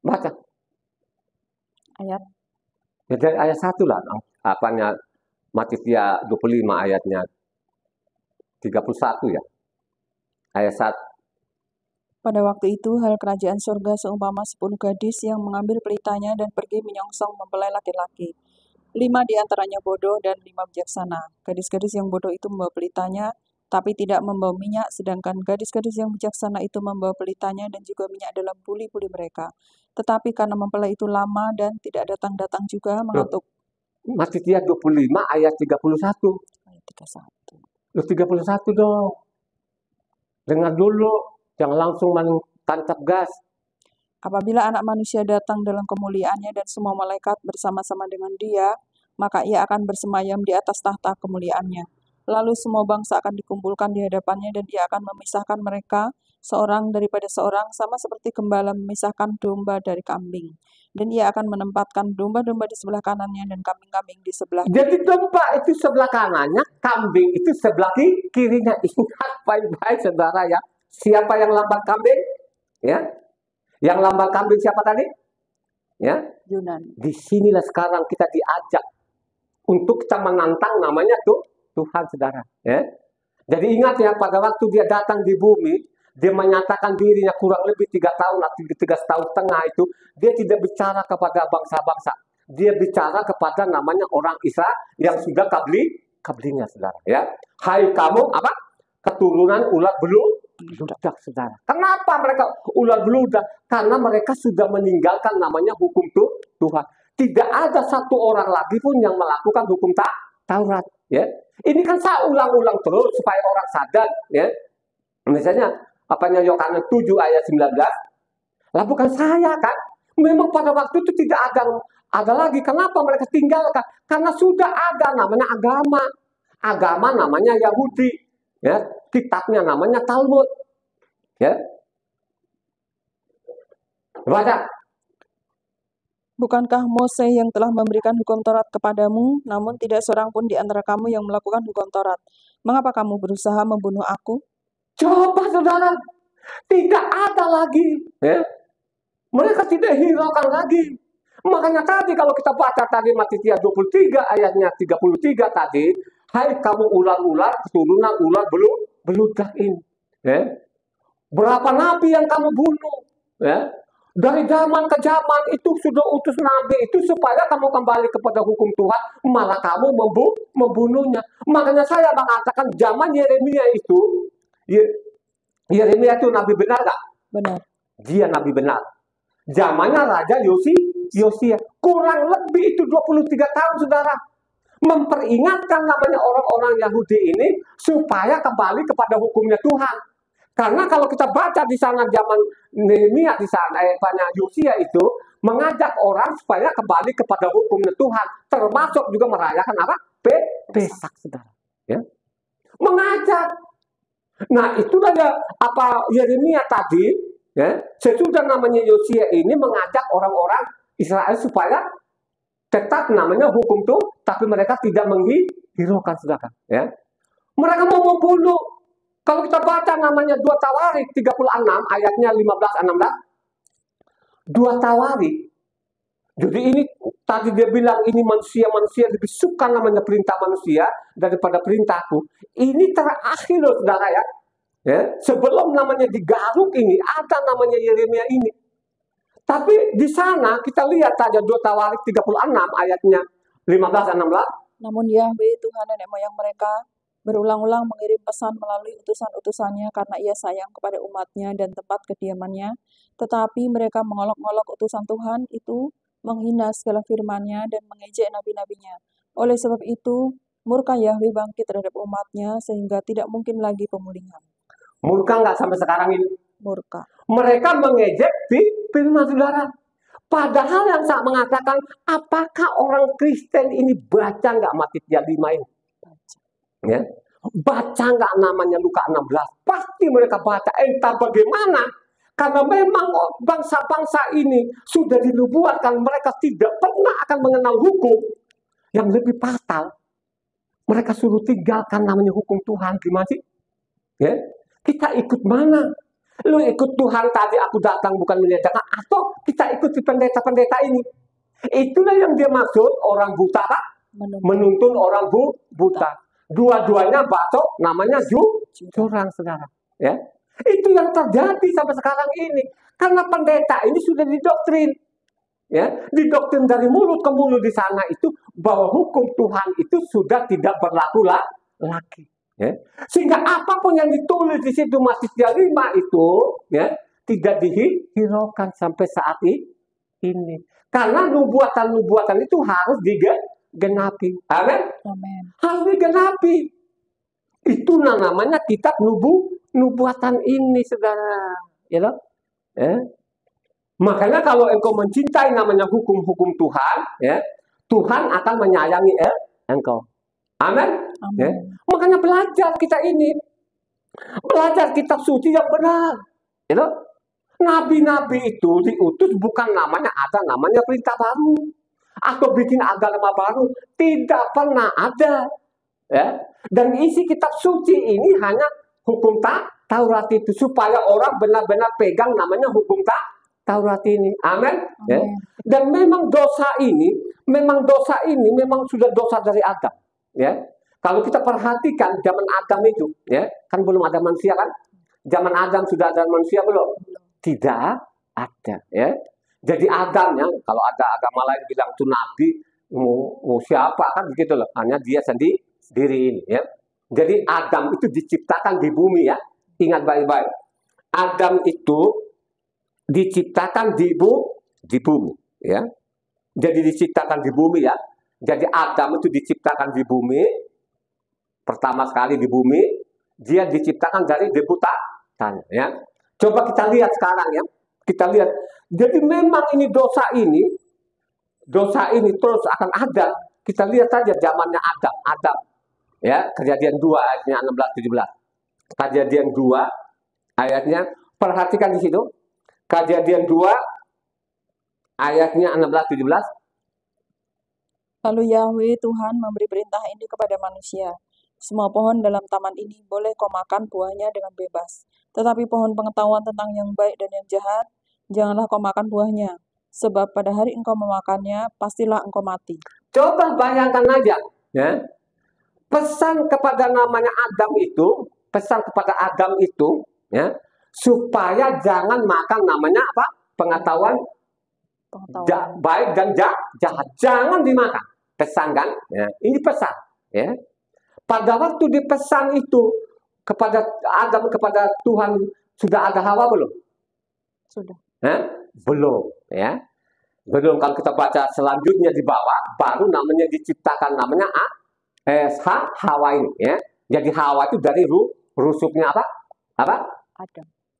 B: Baca.
A: Ayat.
B: Ya, dari ayat 1 lah. Matitya 25 ayatnya 31 ya. Ayat 1.
A: Pada waktu itu, hal kerajaan surga seumpama 10 gadis yang mengambil pelitanya dan pergi menyongsong mempelai laki-laki. 5 di antaranya bodoh dan 5 bijaksana. Gadis-gadis yang bodoh itu membawa pelitanya, tapi tidak membawa minyak, sedangkan gadis-gadis yang bijaksana itu membawa pelitanya dan juga minyak dalam buli-buli mereka. Tetapi karena mempelai itu lama dan tidak datang-datang juga, mengantuk.
B: Matitya 25 ayat 31.
A: Ayat 31.
B: 31 dong. Dengar dulu, jangan langsung tancap gas.
A: Apabila anak manusia datang dalam kemuliaannya dan semua malaikat bersama-sama dengan dia, maka ia akan bersemayam di atas tahta kemuliaannya. Lalu semua bangsa akan dikumpulkan di hadapannya dan ia akan memisahkan mereka seorang daripada seorang sama seperti gembala memisahkan domba dari kambing. Dan ia akan menempatkan domba-domba di sebelah kanannya dan kambing-kambing di sebelah
B: Jadi domba itu sebelah kanannya, kambing itu sebelah kirinya. Ingat baik-baik saudara ya. Siapa yang lambat kambing? Ya, yang lambat kambing siapa tadi? Ya,
A: Yunani.
B: disinilah sekarang kita diajak untuk kita menantang namanya Tuhan, saudara. Ya. Jadi ingat ya, pada waktu dia datang di bumi, dia menyatakan dirinya kurang lebih 3 tahun atau 3 tahun setengah itu, dia tidak bicara kepada bangsa-bangsa. Dia bicara kepada namanya orang Israel yang sudah kablinya, saudara. Ya, hai kamu apa? Keturunan ulat beludak, saudara. Kenapa mereka ulat beludak? Karena mereka sudah meninggalkan namanya hukum Tuhan. Tidak ada satu orang lagi pun yang melakukan hukum Taurat. Ya, ini kan saya ulang-ulang terus supaya orang sadar. Ya, misalnya apanya Yohanes 7 ayat 19. Lah bukan saya kan? Memang pada waktu itu tidak ada lagi. Kenapa mereka tinggalkan? Karena sudah ada namanya agama namanya Yahudi. Ya, kitabnya namanya Talmud. Ya, baca.
A: Bukankah Mose yang telah memberikan hukum Taurat kepadamu, namun tidak seorang pun di antara kamu yang melakukan hukum Taurat? Mengapa kamu berusaha membunuh aku?
B: Coba saudara, tidak ada lagi. Ya. Mereka tidak hiraukan lagi. Makanya tadi kalau kita baca tadi Matius 23 ayatnya 33 tadi, hai kamu ular-ular, keturunan ular beludak ini. Ya. Berapa nabi yang kamu bunuh? Ya. Dari zaman ke zaman itu sudah utus nabi itu supaya kamu kembali kepada hukum Tuhan, malah kamu membunuhnya. Makanya saya mengatakan zaman Yeremia itu, Yeremia itu nabi benar gak?
A: Benar.
B: Dia nabi benar. Zamannya Raja Yosia. Kurang lebih itu 23 tahun, saudara. Memperingatkan namanya orang-orang Yahudi ini supaya kembali kepada hukumnya Tuhan. Karena kalau kita baca di sana zaman Nehemia di sana ayatnya Yosia itu mengajak orang supaya kembali kepada hukumnya Tuhan, termasuk juga merayakan apa? Pesak, saudara. Ya. Mengajak. Nah, itulah ya apa Yeremia tadi, ya, sesudah namanya Yosia ini mengajak orang-orang Israel supaya tetap namanya hukum tuh, tapi mereka tidak menghiraukan, saudara. Ya. Mereka mau membunuh. Kalau kita baca namanya 2 Tawarik 36 ayatnya 15-16. 2 Tawarik. Jadi ini tadi dia bilang ini manusia lebih suka namanya perintah manusia daripada perintahku. Ini terakhir loh, saudara ya. Ya, sebelum namanya digaruk ini ada namanya Yeremia ini. Tapi di sana kita lihat ada 2 Tawarik 36 ayatnya 15-16.
A: Namun Yahweh Tuhan nenek moyang mereka berulang-ulang mengirim pesan melalui utusan-utusannya karena ia sayang kepada umatnya dan tempat kediamannya. Tetapi mereka mengolok-olok utusan Tuhan itu, menghina segala firman-Nya dan mengejek nabi-nabinya. Oleh sebab itu, murka Yahweh bangkit terhadap umatnya sehingga tidak mungkin lagi pemulihan.
B: Murka nggak sampai sekarang ini?
A: Murka.
B: Mereka mengejek firman, saudara. Padahal yang saya mengatakan, apakah orang Kristen ini baca nggak Matius 5 ini?
A: Baca.
B: Ya. Baca nggak namanya Luka 16? Pasti mereka baca. Entah bagaimana. Karena memang bangsa-bangsa ini sudah dinubuatkan mereka tidak pernah akan mengenal hukum yang lebih fatal. Mereka suruh tinggalkan namanya hukum Tuhan. Gimana sih? Ya. Kita ikut mana? Lu ikut Tuhan tadi aku datang bukan menyediakan, atau kita ikuti pendeta-pendeta ini? Itulah yang dia maksud orang buta, Pak. Menuntun orang buta. Dua-duanya bacok, namanya curang, saudara. Ya, itu yang terjadi sampai sekarang ini. Karena pendeta ini sudah didoktrin, ya, didoktrin dari mulut ke mulut di sana itu bahwa hukum Tuhan itu sudah tidak berlaku lagi. Ya. Sehingga apapun yang ditulis di situ Matius 5 itu, ya, tidak dihiraukan sampai saat ini. Karena nubuatan-nubuatan itu harus digenapi. Amin. Harus digenapi. Itulah namanya kitab nubuatan ini, saudara. Ya loh? Ya. Makanya kalau engkau mencintai namanya hukum-hukum Tuhan, ya, Tuhan akan menyayangi engkau. Amin. Ya.
A: Amin.
B: Makanya belajar kita ini. Belajar kitab suci yang benar. Gitu. Nabi-nabi itu diutus bukan namanya ada namanya perintah baru. Atau bikin agama baru. Tidak pernah ada. Ya. Dan isi kitab suci ini hanya hukum Taurat itu. Supaya orang benar-benar pegang namanya hukum Taurat ini. Amin. Ya.
A: Amin.
B: Dan memang dosa ini memang sudah dosa dari Adam. Ya. Kalau kita perhatikan zaman Adam itu, ya, kan belum ada manusia kan? Zaman Adam sudah ada manusia belum? Tidak ada, ya. Jadi Adam yang kalau ada agama lain bilang itu nabi, mau siapa kan begitu loh. Hanya dia sendiri ini, ya. Jadi Adam itu diciptakan di bumi, ya. Ingat baik-baik. Adam itu diciptakan di bumi, ya. Jadi diciptakan di bumi, ya. Jadi Adam itu diciptakan di bumi. Pertama sekali di bumi, dia diciptakan dari debu tanah. Ya. Coba kita lihat sekarang, ya. Kita lihat. Jadi memang ini dosa ini terus akan ada. Kita lihat saja zamannya Adam. Ya, Kejadian 2 ayatnya 16-17. Kejadian 2 ayatnya, perhatikan di situ. Kejadian 2 ayatnya 16-17.
A: Lalu Yahweh Tuhan memberi perintah ini kepada manusia. Semua pohon dalam taman ini boleh kau makan buahnya dengan bebas. Tetapi pohon pengetahuan tentang yang baik dan yang jahat, janganlah kau makan buahnya. Sebab pada hari engkau memakannya, pastilah engkau mati.
B: Coba bayangkan aja, ya. Pesan kepada Adam itu, ya, supaya jangan makan namanya apa? Pengetahuan baik dan jahat. Jangan dimakan. Pesan kan? Ya. Ini pesan, ya. Pada waktu dipesan itu kepada Adam, kepada Tuhan, sudah ada Hawa belum?
A: Sudah.
B: Belum, ya. Belum. Kalau kita baca selanjutnya di bawah, baru namanya diciptakan namanya Hawa ini, ya. Jadi Hawa itu dari rusuknya apa?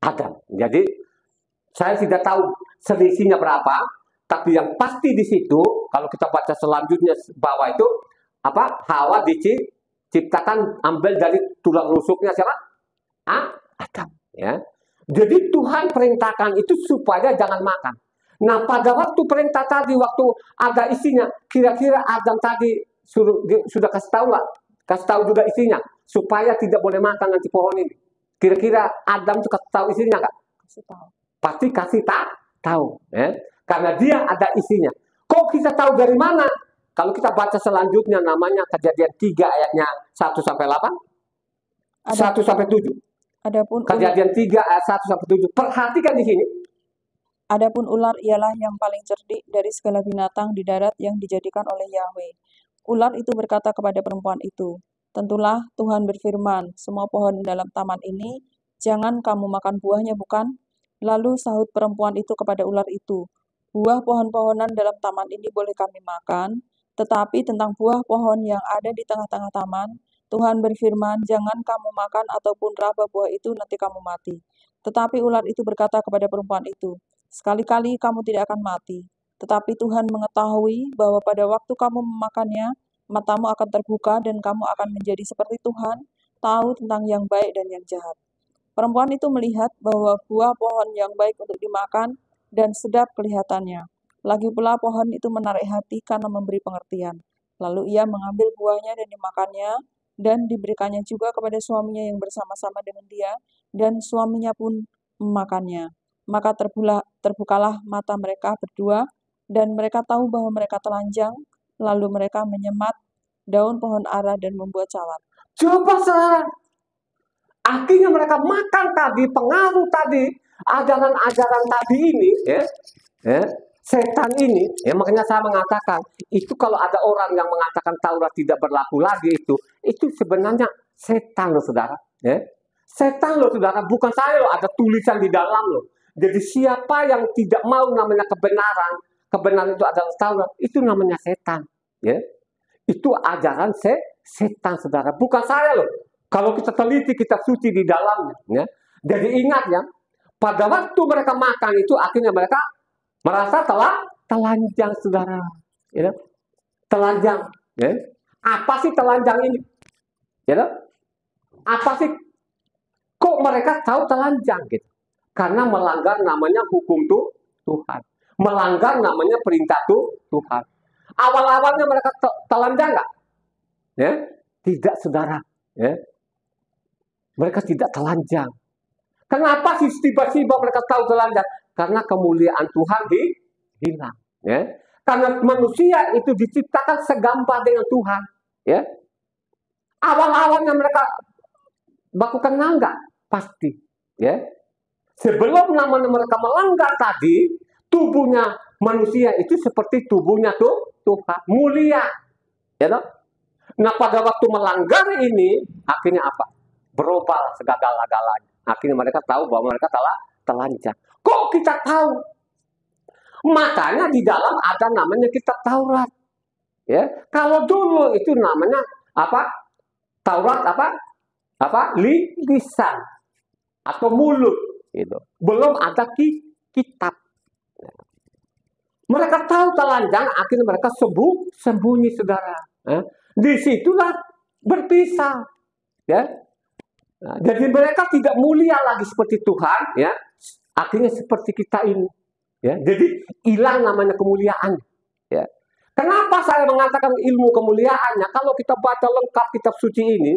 B: Adam. Jadi saya tidak tahu selisihnya berapa, tapi yang pasti di situ kalau kita baca selanjutnya bawah itu apa? Hawa diciptakan ambil dari tulang rusuknya siapa? Adam, ya. Jadi Tuhan perintahkan itu supaya jangan makan. Nah, pada waktu perintah tadi, waktu ada isinya, kira-kira Adam tadi sudah kasih tahu nggak? Kasih tahu juga isinya, supaya tidak boleh makan nanti pohon ini. Kira-kira Adam itu kasih tahu isinya nggak?
A: Kasih tahu.
B: Pasti kasih tahu, ya. Karena dia ada isinya. Kok kita tahu dari mana? Kalau kita baca selanjutnya namanya Kejadian 3 ayatnya 1-8, 1-7.
A: Adapun
B: Kejadian 3 ayat 1-7. Perhatikan di sini.
A: Adapun ular ialah yang paling cerdik dari segala binatang di darat yang dijadikan oleh Yahweh. Ular itu berkata kepada perempuan itu, "Tentulah Tuhan berfirman, semua pohon dalam taman ini, jangan kamu makan buahnya, bukan?" Lalu sahut perempuan itu kepada ular itu, "Buah pohon-pohonan dalam taman ini boleh kami makan, tetapi tentang buah pohon yang ada di tengah-tengah taman, Tuhan berfirman, jangan kamu makan ataupun raba buah itu, nanti kamu mati." Tetapi ular itu berkata kepada perempuan itu, "Sekali-kali kamu tidak akan mati. Tetapi Tuhan mengetahui bahwa pada waktu kamu memakannya, matamu akan terbuka dan kamu akan menjadi seperti Tuhan, tahu tentang yang baik dan yang jahat." Perempuan itu melihat bahwa buah pohon yang baik untuk dimakan dan sedap kelihatannya. Lagi pula pohon itu menarik hati karena memberi pengertian. Lalu ia mengambil buahnya dan dimakannya, dan diberikannya juga kepada suaminya yang bersama-sama dengan dia, dan suaminya pun memakannya. Maka terbukalah mata mereka berdua, dan mereka tahu bahwa mereka telanjang, lalu mereka menyemat daun pohon ara dan membuat cawat.
B: Coba saudara, akhirnya mereka makan tadi, pengaruh tadi, ajaran-ajaran tadi ini, ya, setan ini, ya, makanya saya mengatakan, itu kalau ada orang yang mengatakan Taurat tidak berlaku lagi itu sebenarnya setan loh saudara, ya. Setan loh saudara, bukan saya loh, ada tulisan di dalam loh. Jadi siapa yang tidak mau namanya kebenaran itu adalah Taurat, itu namanya setan, ya. Itu ajaran setan saudara, bukan saya loh. Kalau kita teliti kitab suci di dalamnya, ya. Jadi ingat ya, pada waktu mereka makan itu akhirnya mereka merasa telanjang saudara, ya. Telanjang, ya. Apa sih telanjang ini? Ya, apa sih? Kok mereka tahu telanjang gitu? Karena melanggar namanya hukum Tuhan, melanggar namanya perintah Tuhan. Awal-awalnya mereka telanjang nggak? Ya, tidak saudara. Ya, mereka tidak telanjang. Kenapa sih tiba-tiba mereka tahu telanjang? Karena kemuliaan Tuhan hilang. Ya, karena manusia itu diciptakan segambar dengan Tuhan. Ya, awal-awalnya mereka baku kenal nggak? Pasti. Ya, sebelum namanya mereka melanggar tadi, tubuhnya manusia itu seperti tubuhnya Tuhan, mulia. Ya, toh? Nah, pada waktu melanggar ini, akhirnya apa? Berubah segala-galanya. Akhirnya mereka tahu bahwa mereka telanjang. Kok kita tahu? Makanya di dalam ada namanya kitab Taurat. Ya, kalau dulu itu namanya apa? Taurat apa? Lisan atau mulut. Gitu. Belum ada kitab. Mereka tahu telanjang, akhirnya mereka sembunyi, saudara. Disitulah berpisah. Ya. Nah, jadi mereka tidak mulia lagi seperti Tuhan, ya. Akhirnya seperti kita ini, ya. Jadi hilang namanya kemuliaan, ya. Kenapa saya mengatakan ilmu kemuliaannya? Kalau kita baca lengkap kitab suci ini,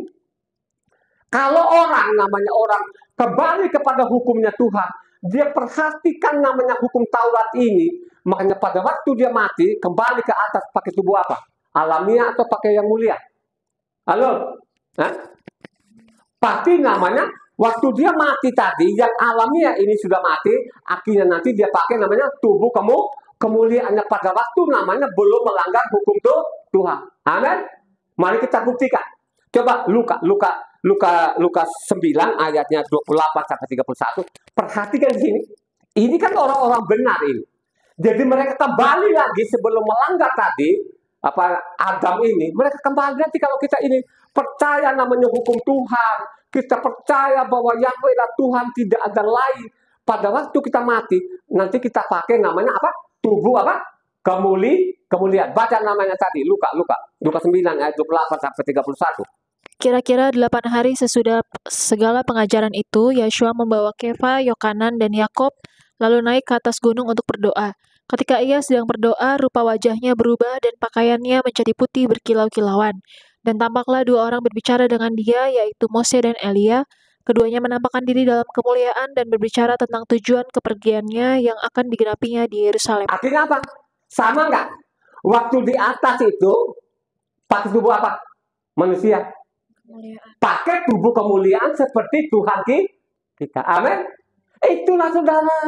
B: kalau namanya orang kembali kepada hukumnya Tuhan, dia perhatikan namanya hukum Taurat ini, makanya pada waktu dia mati kembali ke atas pakai tubuh apa? Alamiah atau pakai yang mulia? Halo? Pasti namanya waktu dia mati tadi, yang alamiah ini sudah mati, akhirnya nanti dia pakai namanya tubuh kemuliaannya pada waktu namanya belum melanggar hukum Tuhan. Amin. Mari kita buktikan. Coba Lukas 9 ayatnya 28 sampai 31. Perhatikan di sini. Ini kan orang-orang benar ini. Jadi mereka kembali lagi sebelum melanggar tadi Adam ini, mereka kembali nanti kalau kita ini percaya namanya hukum Tuhan, kita percaya bahwa Yahweh adalah Tuhan, tidak ada lain. Pada waktu kita mati, nanti kita pakai namanya apa? Tubuh apa? Kemuliaan. Baca namanya tadi, Lukas 9 ayat 28 sampai 31.
C: Kira-kira 8 hari sesudah segala pengajaran itu, Yeshua membawa Kefa, Yohanan, dan Yakub, lalu naik ke atas gunung untuk berdoa. Ketika ia sedang berdoa, rupa wajahnya berubah dan pakaiannya menjadi putih berkilau-kilauan. Dan tampaklah 2 orang berbicara dengan dia, yaitu Mose dan Elia. Keduanya menampakkan diri dalam kemuliaan dan berbicara tentang tujuan kepergiannya yang akan digenapinya di Yerusalem.
B: Artinya apa? Sama nggak? Waktu di atas itu, pakai tubuh apa? Manusia. Pakai tubuh kemuliaan seperti Tuhan kita. Amin. Itulah saudara.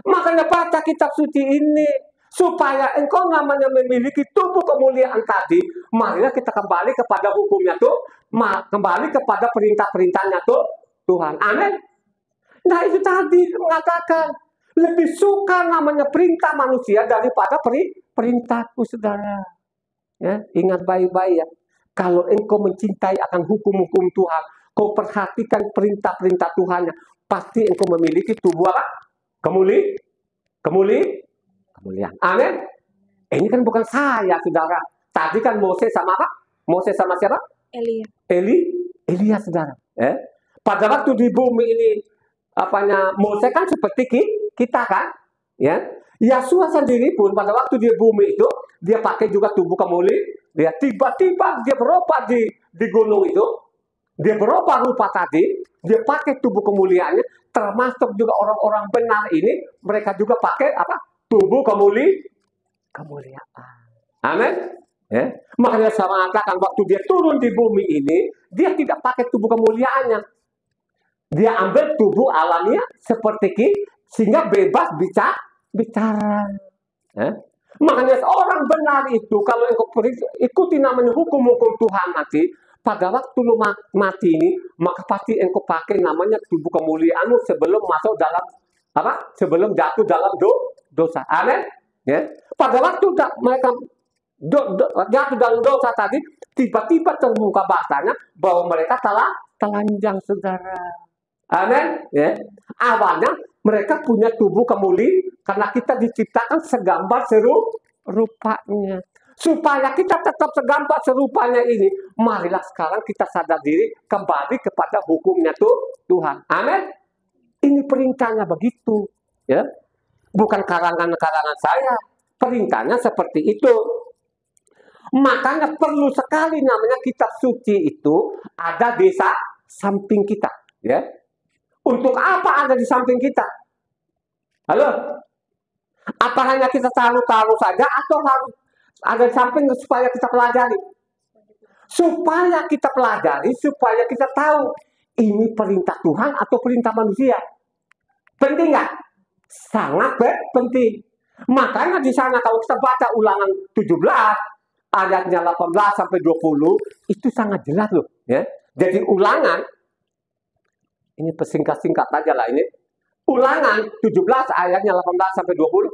B: Makanya baca kitab suci ini. Supaya engkau namanya memiliki tubuh kemuliaan tadi. Marilah kita kembali kepada hukumnya kembali kepada perintah-perintahnya Tuhan. Amin. Nah itu tadi mengatakan. Lebih suka namanya perintah manusia daripada perintahku, saudara. Ya, ingat baik-baik ya. Kalau engkau mencintai akan hukum-hukum Tuhan, kau perhatikan perintah-perintah Tuhannya, pasti engkau memiliki tubuh apa? Kemuliaan. Amin. Ini kan bukan saya, saudara. Tadi kan Mose sama apa? Mose sama siapa? Elia, saudara. Pada waktu di bumi ini, Mose kan seperti kita kan? Ya. Yeshua sendiri pun pada waktu dia bumi itu, dia pakai juga tubuh kemuliaan. Dia tiba-tiba dia berubah di gunung itu, dia berubah rupa tadi, dia pakai tubuh kemuliaannya, termasuk juga orang-orang benar ini, mereka juga pakai apa? Tubuh kemuliaan. Amin. Ya. Makanya saya mengatakan waktu dia turun di bumi ini, dia tidak pakai tubuh kemuliaannya. Dia ambil tubuh alamiah seperti kita, sehingga bebas bicara. Ya. Makanya orang benar itu, kalau engkau ikuti namanya hukum-hukum Tuhan nanti, pada waktu lu mati ini, maka pasti engkau pakai namanya tubuh kemuliaanmu sebelum masuk dalam sebelum jatuh dalam dosa. Amin. Ya. Pada waktu mereka jatuh dalam dosa tadi, tiba-tiba terbuka bahasanya bahwa mereka telanjang, saudara. Amin. Ya. Awalnya mereka punya tubuh kemuliaan karena kita diciptakan segambar rupanya. Supaya kita tetap segambar serupanya ini, marilah sekarang kita sadar diri kembali kepada hukumnya Tuhan. Amin. Ini perintahnya begitu, ya. Bukan karangan-karangan saya. Perintahnya seperti itu. Makanya perlu sekali namanya kitab suci itu ada di samping kita, ya. Untuk apa ada di samping kita? Halo? Apa hanya kita taruh saja atau harus ada di samping supaya kita pelajari? Supaya kita pelajari, supaya kita tahu ini perintah Tuhan atau perintah manusia. Penting nggak? Sangat penting. Makanya di sana kalau kita baca Ulangan 17 ayatnya 18 sampai 20 itu sangat jelas loh, ya. Jadi Ulangan ini persingkat-singkat aja lah ini. Ulangan 17 ayatnya 18 sampai 20.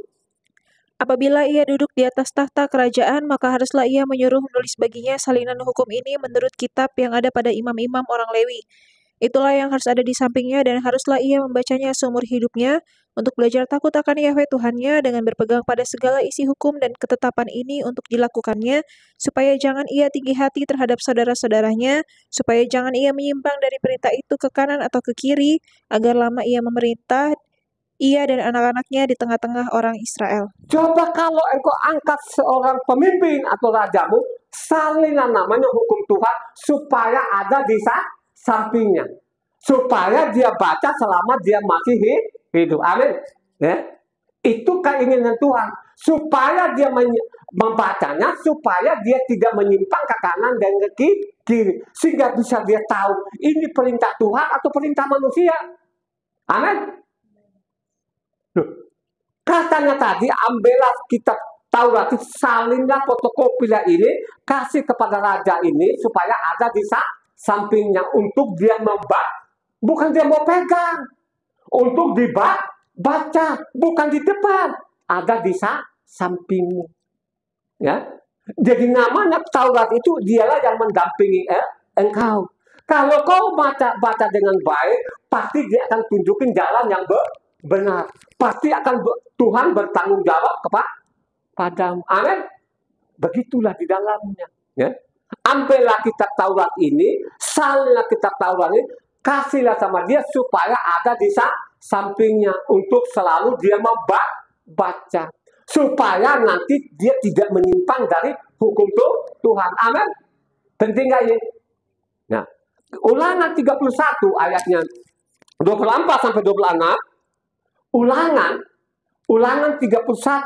C: Apabila ia duduk di atas tahta kerajaan, maka haruslah ia menyuruh menulis baginya salinan hukum ini menurut kitab yang ada pada imam-imam orang Lewi. Itulah yang harus ada di sampingnya dan haruslah ia membacanya seumur hidupnya untuk belajar takut akan Yahwe Tuhannya dengan berpegang pada segala isi hukum dan ketetapan ini untuk dilakukannya, supaya jangan ia tinggi hati terhadap saudara-saudaranya, supaya jangan ia menyimpang dari perintah itu ke kanan atau ke kiri, agar lama ia memerintah ia dan anak-anaknya di tengah-tengah orang Israel.
B: Coba kalau engkau angkat seorang pemimpin atau rajamu, salinan namanya hukum Tuhan supaya ada di sampingnya. Supaya dia baca selama dia masih hidup. Amin. Ya? Itu keinginan Tuhan. Supaya dia membacanya, supaya dia tidak menyimpang ke kanan dan ke kiri. Sehingga bisa dia tahu ini perintah Tuhan atau perintah manusia. Amin. Katanya tadi, ambillah kitab Taurat, salinlah fotokopilah ini, kasih kepada raja ini supaya ada di sampingnya untuk dia membaca, bukan dia mau pegang, untuk dibaca, bukan di depan, ada di sampingmu. Ya, jadi namanya Taurat itu dialah yang mendampingi engkau. Kalau kau baca dengan baik, pasti dia akan tunjukin jalan yang benar. Pasti akan Tuhan bertanggung jawab kepadamu. Amin. Begitulah di dalamnya. Ya. Ambillah kitab Taurat ini, salinlah kitab Taurat ini, kasihlah sama dia supaya ada di sampingnya untuk selalu dia membaca. Supaya nanti dia tidak menyimpang dari hukum Tuhan. Amin. Penting gak ini? Nah, Ulangan 31 ayatnya 24 sampai 26. Ulangan 31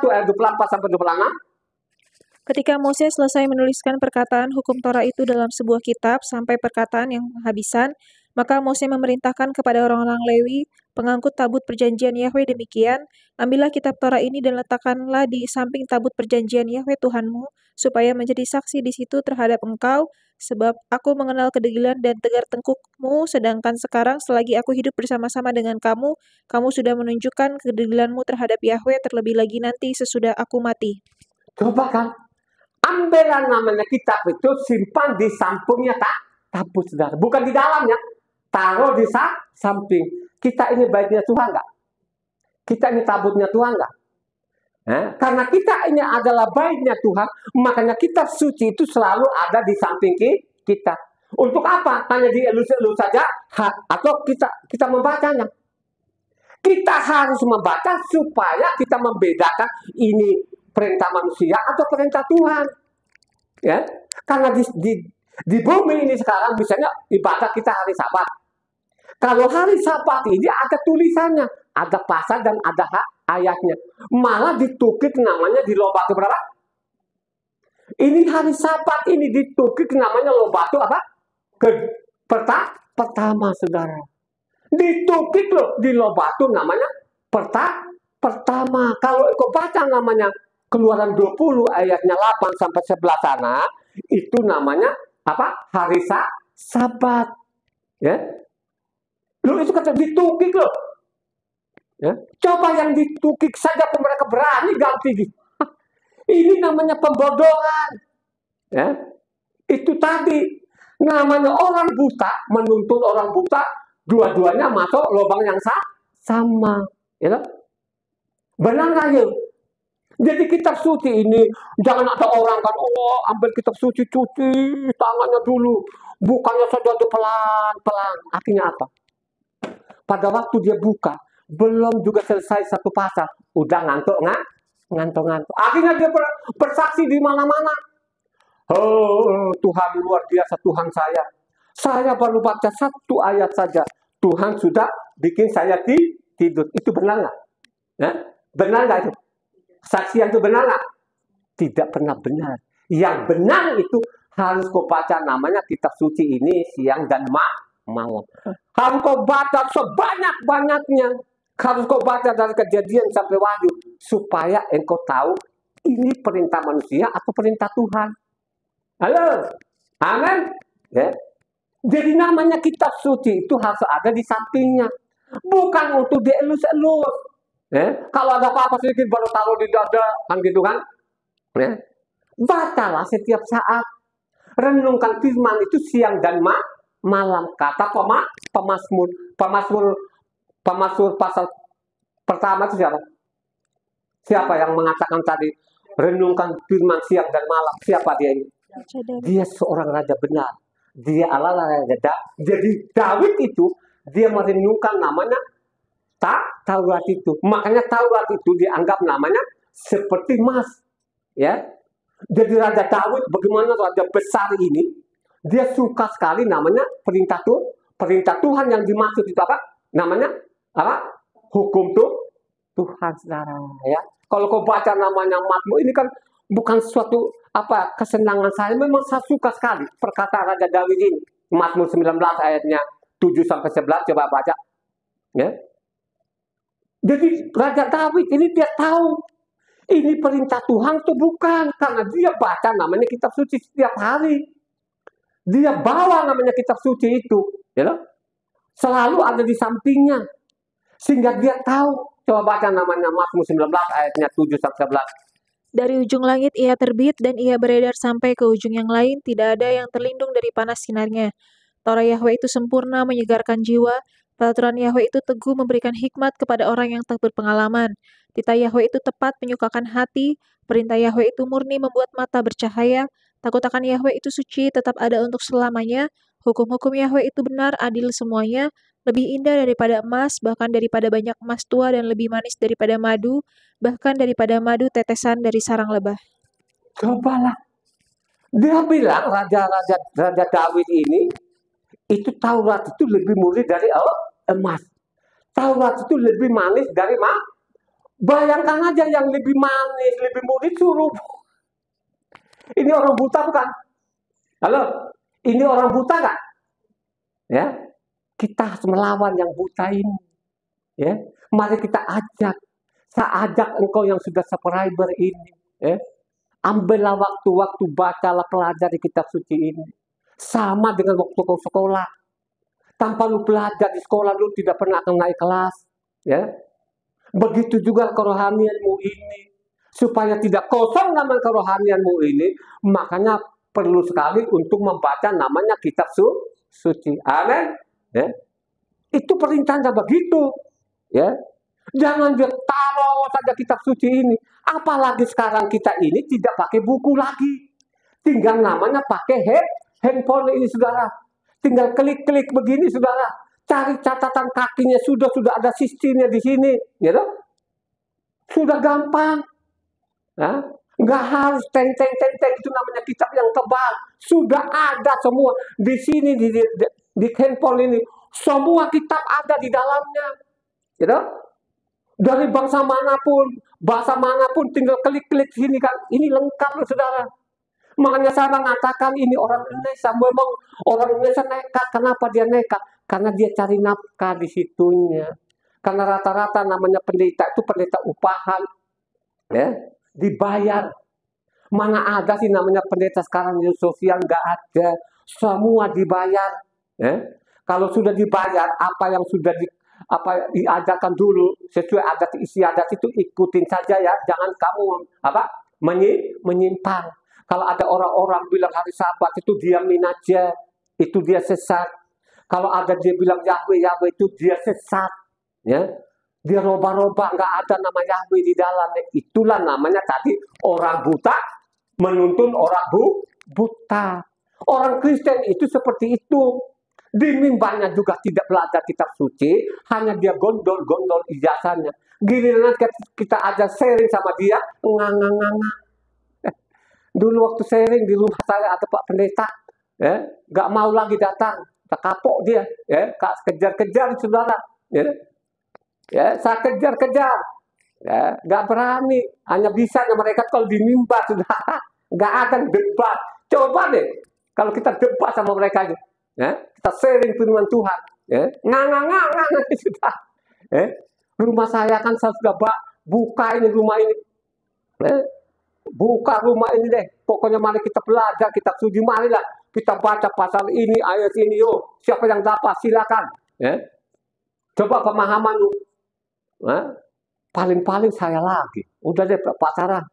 B: ayat 24 sampai 26.
C: Ketika Moses selesai menuliskan perkataan hukum Torah itu dalam sebuah kitab sampai perkataan yang kehabisan, maka Moses memerintahkan kepada orang-orang Lewi, pengangkut tabut perjanjian Yahwe demikian, ambillah kitab Torah ini dan letakkanlah di samping tabut perjanjian Yahwe Tuhanmu, supaya menjadi saksi di situ terhadap engkau, sebab aku mengenal kedegilan dan tegar tengkukmu, sedangkan sekarang selagi aku hidup bersama-sama dengan kamu, kamu sudah menunjukkan kedegilanmu terhadap Yahwe, terlebih lagi nanti sesudah aku mati.
B: Coba kan, ambillah namanya kitab itu, simpan di sampingnya tabut saudara, bukan di dalamnya. Taruh di samping. Kita ini baiknya Tuhan nggak? Kita ini tabutnya Tuhan nggak? Karena kita ini adalah baiknya Tuhan, makanya kitab suci itu selalu ada di samping kita. Untuk apa? Hanya di elus saja, atau kita membacanya? Kita harus membaca supaya kita membedakan ini perintah manusia atau perintah Tuhan. Ya, karena di bumi ini sekarang misalnya ibadah kita hari Sabat. Kalau hari Sabat ini ada tulisannya, ada pasal dan ada ayatnya. Malah ditukik namanya di Lobatu berapa? Ini hari Sabat ini ditukik namanya Lobatu apa? Pertama saudara. Ditukik loh di Lobatu namanya pertama. Kalau kau baca namanya Keluaran 20 ayatnya 8 sampai 11 sana, itu namanya apa? Hari Sabat. Ya. Loh itu kata ditukik loh. Ya. Coba yang ditukik saja mereka berani ganti. Ini namanya pembodohan. Ya. Itu tadi namanya orang buta menuntut orang buta, dua-duanya masuk lubang yang sama. Ya. Benar nggak yuk? Jadi kitab suci ini jangan ada orang kan, oh ambil kitab suci cuci tangannya dulu, bukannya saja pelan-pelan. Artinya apa? Pada waktu dia buka, belum juga selesai satu pasal, udah ngantuk. Akhirnya dia bersaksi di mana-mana. Oh Tuhan luar biasa, Tuhan saya. Saya baru baca satu ayat saja, Tuhan sudah bikin saya tidur. Itu benar nggak? Ya? Benar nggak itu? Saksian itu benar nggak? Tidak pernah benar. Yang benar itu harus kau baca namanya kitab suci ini siang dan malam. Harus kau baca sebanyak-banyaknya. Harus kau baca dari Kejadian sampai Wahyu supaya engkau tahu ini perintah manusia atau perintah Tuhan. Halo, amin. Ya. Jadi namanya kitab suci itu harus ada di sampingnya, bukan untuk dielus-elus. Kalau ada apa-apa sedikit baru taruh di dada, kan gitu kan? Bacalah setiap saat, renungkan firman itu siang dan malam. Kata Pemasmur pasal pertama itu siapa? Siapa yang mengatakan tadi renungkan firman siang dan malam? Siapa dia ini? Dia seorang raja benar. Dia adalah raja. Jadi David itu dia merenungkan namanya Taurat itu. Makanya Taurat itu dianggap namanya seperti emas. Ya. Jadi Raja Daud bagaimana raja besar ini, dia suka sekali namanya perintah Tuhan yang dimaksud itu apa? Namanya apa? Hukum Tuhan, saudara. Ya. Kalau kau baca namanya Mazmur ini kan bukan suatu kesenangan saya, memang saya suka sekali perkataan Raja Daud ini. Mazmur 19 ayatnya 7 sampai 11 coba baca. Ya. Jadi Raja Daud ini dia tahu ini perintah Tuhan itu bukan, karena dia baca namanya kitab suci setiap hari. Dia bawa namanya kitab suci itu, ya, selalu ada di sampingnya. Sehingga dia tahu. Coba baca namanya Mazmur 19 ayatnya 7 sampai 11.
C: Dari ujung langit ia terbit dan ia beredar sampai ke ujung yang lain, tidak ada yang terlindung dari panas sinarnya. Torah Yahweh itu sempurna menyegarkan jiwa, peraturan Yahweh itu teguh memberikan hikmat kepada orang yang tak berpengalaman. Titah Yahweh itu tepat menyukakan hati, perintah Yahweh itu murni membuat mata bercahaya, takut akan Yahweh itu suci tetap ada untuk selamanya, hukum-hukum Yahweh itu benar adil semuanya, lebih indah daripada emas, bahkan daripada banyak emas tua dan lebih manis daripada madu, bahkan daripada madu tetesan dari sarang lebah.
B: Cobalah. Dia bilang Raja Daud ini itu Taurat itu lebih murni dari emas. Taurat itu lebih manis dari bayangkan aja yang lebih manis, lebih murni suruh. Ini orang buta bukan? Halo, ini orang buta kan? Ya, kita harus melawan yang buta ini. Ya, mari kita ajak. Saya ajak engkau yang sudah subscriber ini. Ambillah waktu-waktu, bacalah pelajari kitab suci ini. Sama dengan waktu kau sekolah. Tanpa lu belajar di sekolah, lu tidak pernah akan naik kelas. Ya. Begitu juga kerohanianmu ini. Supaya tidak kosong nama kerohanianmu ini, makanya perlu sekali untuk membaca namanya kitab suci. Amin. Ya. Itu perintahnya begitu. Ya. Jangan dia taruh saja kitab suci ini. Apalagi sekarang kita ini tidak pakai buku lagi. Tinggal namanya pakai handphone ini, saudara. Tinggal klik-klik begini, saudara. Cari catatan kakinya sudah ada sistemnya di sini, ya toh? Sudah gampang. Nah, nggak harus teng itu namanya kitab yang tebal. Sudah ada semua di sini di handphone ini. Semua kitab ada di dalamnya, ya toh? Dari bangsa manapun, bahasa manapun, tinggal klik-klik sini kan. Ini lengkap loh, saudara. Makanya saya mengatakan ini orang Indonesia. Memang orang Indonesia nekat. Kenapa dia nekat? Karena dia cari nafkah di situnya. Karena rata-rata namanya pendeta itu pendeta upahan. Ya, dibayar. Mana ada sih namanya pendeta sekarang di sosial? Nggak ada. Semua dibayar. Ya. Kalau sudah dibayar, apa yang sudah diajarkan dulu sesuai adat istiadat itu ikutin saja ya, jangan kamu menyimpang. Kalau ada orang-orang bilang hari Sabat itu diamin aja, itu dia sesat. Kalau ada dia bilang Yahweh itu dia sesat. Ya, Dia roba-roba, nggak ada nama Yahweh di dalamnya. Itulah namanya tadi orang buta menuntun orang buta. Orang Kristen itu seperti itu. Di mimbarnya juga tidak belajar kitab suci, hanya dia gondol-gondol ijazahnya. Giliran kita aja sharing sama dia, nganga-nganga. Dulu waktu sharing di rumah saya ada Pak Pendeta, ya, nggak mau lagi datang, tak kapok dia, ya, kejar-kejar saudara, ya, saya kejar-kejar, ya, nggak berani, hanya bisanya mereka kalau di mimbar sudah, nggak ada debat. Coba deh, kalau kita debat sama mereka, ya, kita sharing firman Tuhan, ya, nganga-nganga sudah, ya. Rumah saya kan saya sudah buka ini rumah ini. Buka rumah ini deh. Pokoknya mari kita belajar, kita suci, marilah kita baca pasal ini, ayat ini. Yuk, siapa yang dapat silakan. Ya. Coba pemahaman lu. Paling-paling saya lagi. Udah deh pacaran.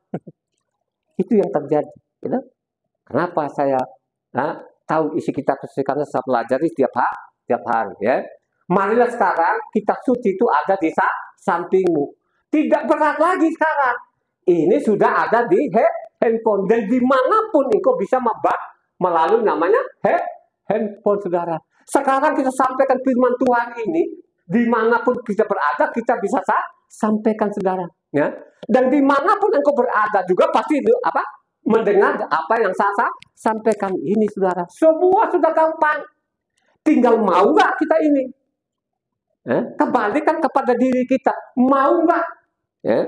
B: Itu yang terjadi. Ya. Kenapa saya tahu isi kitab suci? Karena saya pelajari tiap hari. Ya. Marilah sekarang kita suci itu ada di sampingmu. Tidak berat lagi sekarang. Ini sudah ada di handphone. Dan dimanapun engkau bisa melalui namanya handphone saudara. Sekarang kita sampaikan firman Tuhan ini. Dimanapun kita berada, kita bisa sampaikan saudara. Ya. Dan dimanapun engkau berada juga pasti mendengar apa yang saya sampaikan ini saudara. Semua sudah gampang. Tinggal mau nggak kita ini. Kembalikan kepada diri kita. Mau nggak? Ya.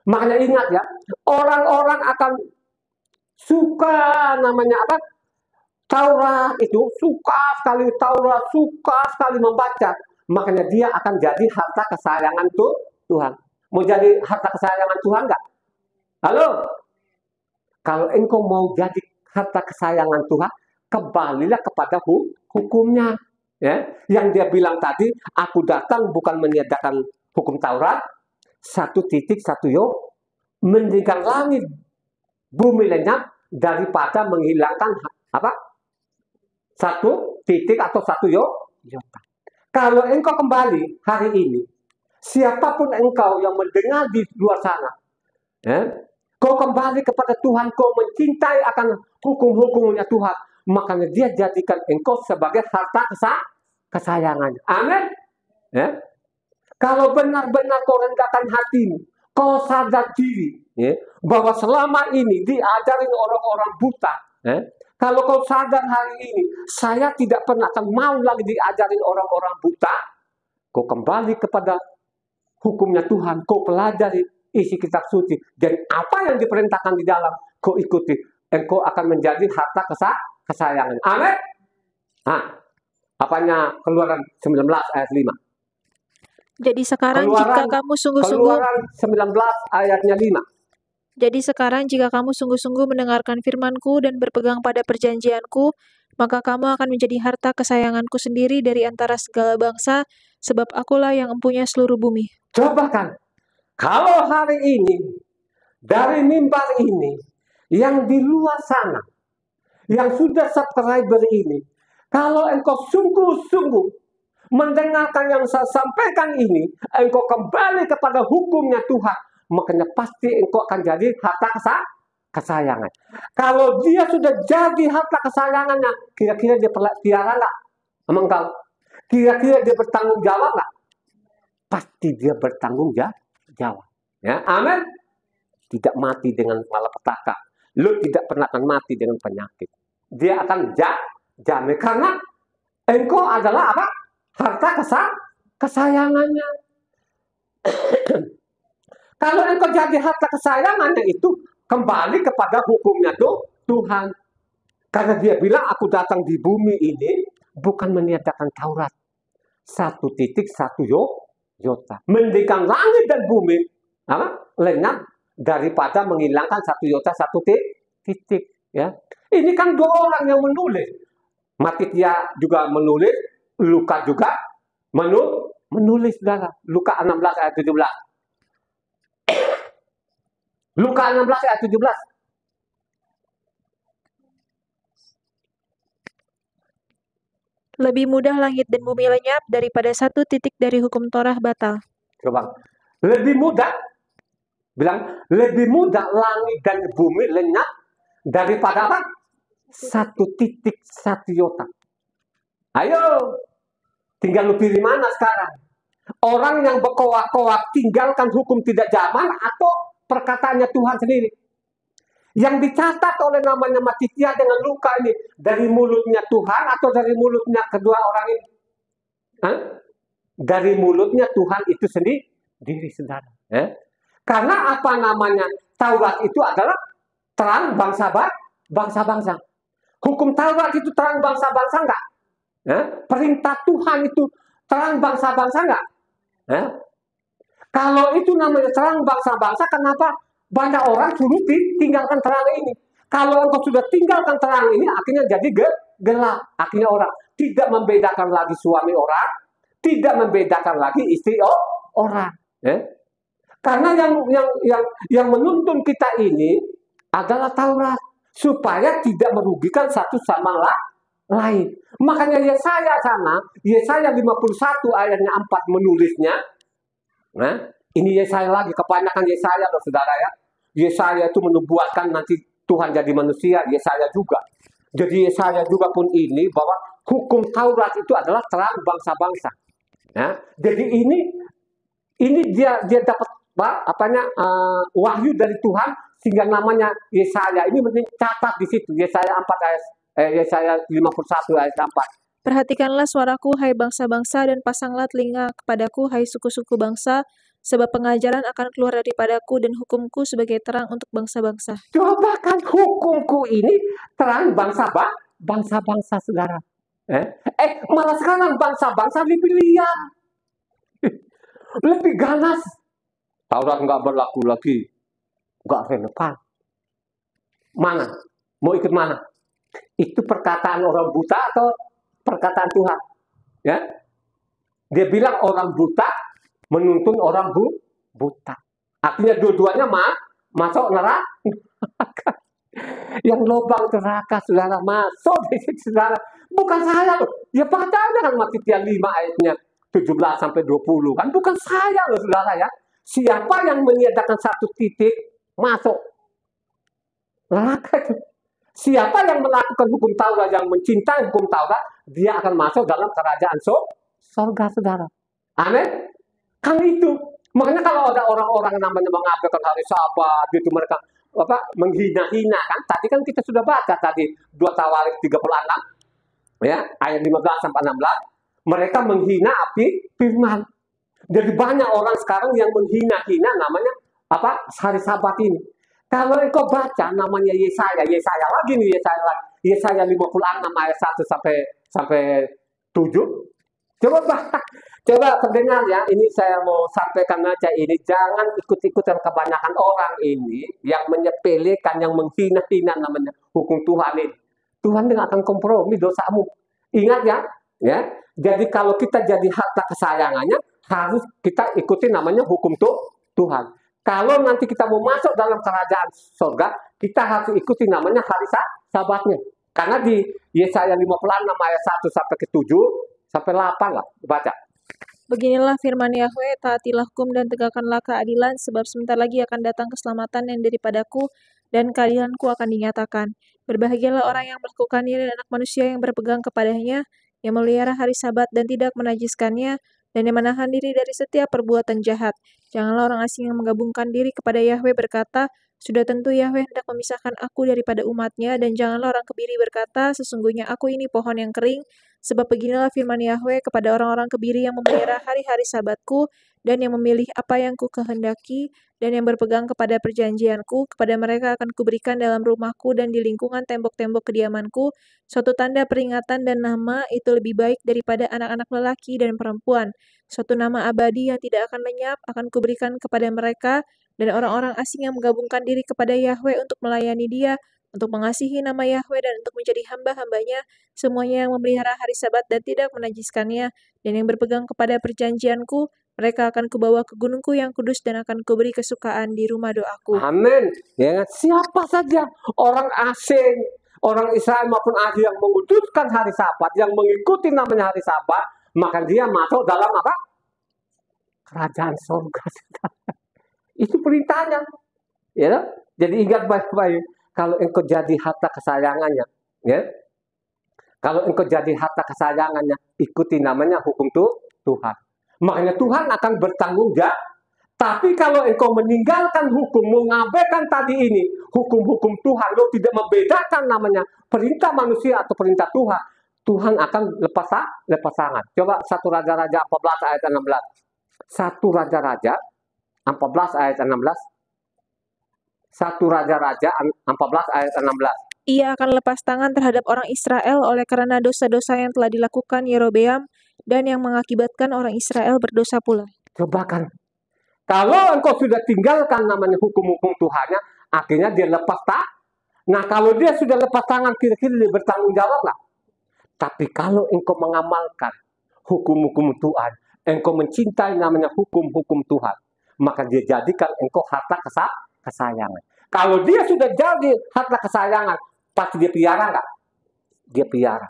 B: Makanya ingat ya, orang-orang akan suka namanya apa? Taurat itu, suka sekali Taurat, suka sekali membaca. Makanya dia akan jadi harta kesayangan Tuhan. Mau jadi harta kesayangan Tuhan nggak? Halo? Kalau engkau mau jadi harta kesayangan Tuhan, kembalilah kepada hukumnya. Ya, yang dia bilang tadi, aku datang bukan meniadakan hukum Taurat, 1.1 mendirikan langit bumi lenyap daripada menghilangkan apa? 1 titik atau 1 yota. Kalau engkau kembali hari ini, siapapun engkau yang mendengar di luar sana, kau kembali kepada Tuhan, kau mencintai akan hukum-hukumnya Tuhan, makanya dia jadikan engkau sebagai harta kesayangannya. Amin. Ya. Kalau benar-benar kau rendahkan hatimu, kau sadar diri, bahwa selama ini diajarin orang-orang buta. Kalau kau sadar hari ini, saya tidak pernah akan mau lagi diajarin orang-orang buta. Kau kembali kepada hukumnya Tuhan, kau pelajari isi kitab suci, dan apa yang diperintahkan di dalam, kau ikuti, engkau akan menjadi harta kesayangan. Amin. Apanya Keluaran 19 ayat 5.
C: Jadi sekarang jika kamu sungguh-sungguh
B: Keluaran 19 ayatnya 5.
C: Jadi sekarang jika kamu sungguh-sungguh mendengarkan firman-Ku dan berpegang pada perjanjian-Ku, maka kamu akan menjadi harta kesayangan-Ku sendiri dari antara segala bangsa, sebab Akulah yang empunya seluruh bumi.
B: Coba kan, kalau hari ini dari mimbar ini, yang di luar sana, yang sudah subscriber ini, kalau engkau sungguh-sungguh mendengarkan yang saya sampaikan ini, engkau kembali kepada hukumnya Tuhan, makanya pasti engkau akan jadi harta kesayangan. Kalau dia sudah jadi harta kesayangannya, kira-kira dia pelihara nggak? Emang kau? Kira-kira dia bertanggung jawab nggak? Pasti dia bertanggung jawab. Ya, amin. Tidak mati dengan malapetaka. Lu tidak pernah akan mati dengan penyakit. Dia akan jamin karena engkau adalah apa? Harta kesayangannya. Kalau engkau jadi harta kesayangannya itu kembali kepada hukumnya Tuhan. Karena dia bilang aku datang di bumi ini bukan meniadakan Taurat. 1.1 yota. Mendirikan langit dan bumi lenyap daripada menghilangkan 1 yota 1 titik. Ya. Ini kan 2 orang yang menulis. Matitia juga menulis, Luka juga menulis saudara. Luka 16 ayat 17. Luka 16 ayat 17.
C: Lebih mudah langit dan bumi lenyap daripada satu titik dari hukum Torah batal.
B: Coba. Lebih mudah. Bilang, lebih mudah langit dan bumi lenyap daripada apa? Satu titik, satu iota. Ayo. Tinggal lu pilih mana sekarang? Orang yang berkoak-koak tinggalkan hukum tidak zaman atau perkataannya Tuhan sendiri? Yang dicatat oleh namanya Matithia dengan luka ini dari mulutnya Tuhan atau dari mulutnya kedua orang ini? Hah? Dari mulutnya Tuhan itu sendiri, diri saudara. Karena apa namanya? Taurat itu adalah terang bangsa-bangsa. Hukum Taurat itu terang bangsa-bangsa enggak? Perintah Tuhan itu terang bangsa-bangsa enggak? Kalau itu namanya terang bangsa-bangsa, kenapa banyak orang suruh tinggalkan terang ini? Kalau engkau sudah tinggalkan terang ini, akhirnya jadi gelap. Akhirnya orang tidak membedakan lagi suami orang, tidak membedakan lagi istri orang. Karena yang menuntun kita ini adalah Taurat, supaya tidak merugikan satu sama lain. Makanya Yesaya 51 ayatnya 4 menulisnya. Ini Yesaya lagi, kebanyakan Yesaya loh saudara ya. Yesaya itu menubuatkan nanti Tuhan jadi manusia, Yesaya juga. Jadi Yesaya juga pun ini bahwa hukum Taurat itu adalah terang bangsa-bangsa. Jadi ini dia dapat wahyu dari Tuhan sehingga namanya Yesaya ini mencatat di situ Yesaya 51 ayat 4.
C: Perhatikanlah suaraku, hai bangsa-bangsa, dan pasanglah telinga kepadaku, hai suku-suku bangsa, sebab pengajaran akan keluar daripadaku dan hukumku sebagai terang untuk bangsa-bangsa.
B: Coba kan hukumku ini terang bangsa-bangsa saudara. Malah sekarang bangsa-bangsa lebih liar, lebih ganas. Taurat nggak berlaku lagi, nggak relevan. Mana? Mau ikut mana? Itu perkataan orang buta atau perkataan Tuhan? Ya, dia bilang orang buta menuntun orang buta. Artinya dua-duanya masuk neraka. Yang lubang neraka saudara masuk di situ saudara. Bukan saya loh. Ya baca kan Matithia 5 ayatnya 17 sampai 20 kan. Bukan saya loh saudara ya. Siapa yang meniadakan satu titik masuk neraka itu. Siapa yang melakukan hukum Taurat, yang mencintai hukum Taurat, dia akan masuk dalam kerajaan surga saudara. Amin. Kan itu. Makanya kalau ada orang-orang namanya mengabaikan hari Sabat, gitu mereka menghina-hina kan. Tadi kan kita sudah baca tadi 2 Tawarik 36 ya, ayat 15 sampai 16. Mereka menghina api firman. Jadi banyak orang sekarang yang menghina-hina namanya hari Sabat ini. Kalau engkau baca namanya Yesaya lagi nih, Yesaya 56 ayat 1 sampai 7. Coba pendengar ya, ini saya mau sampaikan aja ini, jangan ikut-ikutan kebanyakan orang ini yang menyepelekan, yang menghina-hina namanya hukum Tuhan ini. Tuhan tidak akan kompromi dosamu. Ingat ya. Jadi kalau kita jadi harta kesayangannya, harus kita ikuti namanya hukum Tuhan. Kalau nanti kita mau masuk dalam kerajaan surga, kita harus ikuti namanya hari Sabatnya. Karena di Yesaya 56 ayat 1 sampai ke 7 sampai 8 lah, baca.
C: Beginilah firman Yahweh, taatilah hukum dan tegakkanlah keadilan, sebab sebentar lagi akan datang keselamatan yang daripadaku, dan keadilanku akan dinyatakan. Berbahagialah orang yang melakukannya dan anak manusia yang berpegang kepadanya, yang memelihara hari Sabat dan tidak menajiskannya, dan yang menahan diri dari setiap perbuatan jahat. Janganlah orang asing yang menggabungkan diri kepada Yahweh berkata, sudah tentu Yahweh hendak memisahkan aku daripada umatnya, dan janganlah orang kebiri berkata, sesungguhnya aku ini pohon yang kering, sebab beginilah firman Yahweh kepada orang-orang kebiri yang memelihara hari-hari Sabatku, dan yang memilih apa yang ku kehendaki, dan yang berpegang kepada perjanjianku, kepada mereka akan kuberikan dalam rumahku dan di lingkungan tembok-tembok kediamanku, suatu tanda peringatan dan nama itu lebih baik daripada anak-anak lelaki dan perempuan. Suatu nama abadi yang tidak akan lenyap akan kuberikan kepada mereka, dan orang-orang asing yang menggabungkan diri kepada Yahweh untuk melayani Dia, untuk mengasihi nama Yahweh dan untuk menjadi hamba-hambanya, semuanya yang memelihara hari Sabat dan tidak menajiskannya, dan yang berpegang kepada perjanjianku, mereka akan kubawa ke gunungku yang kudus dan akan kuberi kesukaan di rumah doaku.
B: Amin. Ya, siapa saja orang asing, orang Israel maupun Asia yang menguduskan hari Sabat, yang mengikuti namanya hari Sabat, maka dia masuk dalam apa? Kerajaan surga. Itu perintahnya. Ya, jadi ingat baik-baik, kalau engkau jadi harta kesayangannya, ya. Kalau engkau jadi harta kesayangannya, ikuti namanya hukum Tuhan. Makanya Tuhan akan bertanggung jawab. Tapi kalau engkau meninggalkan hukum, mengabaikan tadi ini, hukum-hukum Tuhan, lo tidak membedakan namanya perintah manusia atau perintah Tuhan, Tuhan akan lepas tangan. Coba 1 Raja-Raja 14 ayat 16. 1 Raja-Raja 14 ayat 16. 1 Raja-Raja 14 ayat 16.
C: Ia akan lepas tangan terhadap orang Israel oleh karena dosa-dosa yang telah dilakukan Yerobeam dan yang mengakibatkan orang Israel berdosa pula.
B: Coba kan, kalau engkau sudah tinggalkan namanya hukum-hukum Tuhannya, akhirnya dia lepas tangan. Nah, kalau dia sudah lepas tangan, kira-kira dia bertanggung jawab nggak? Tapi kalau engkau mengamalkan hukum-hukum Tuhan, engkau mencintai namanya hukum-hukum Tuhan, maka dia jadikan engkau harta kesayangan. Kalau dia sudah jadi harta kesayangan, pasti dia piara nggak? Dia piara.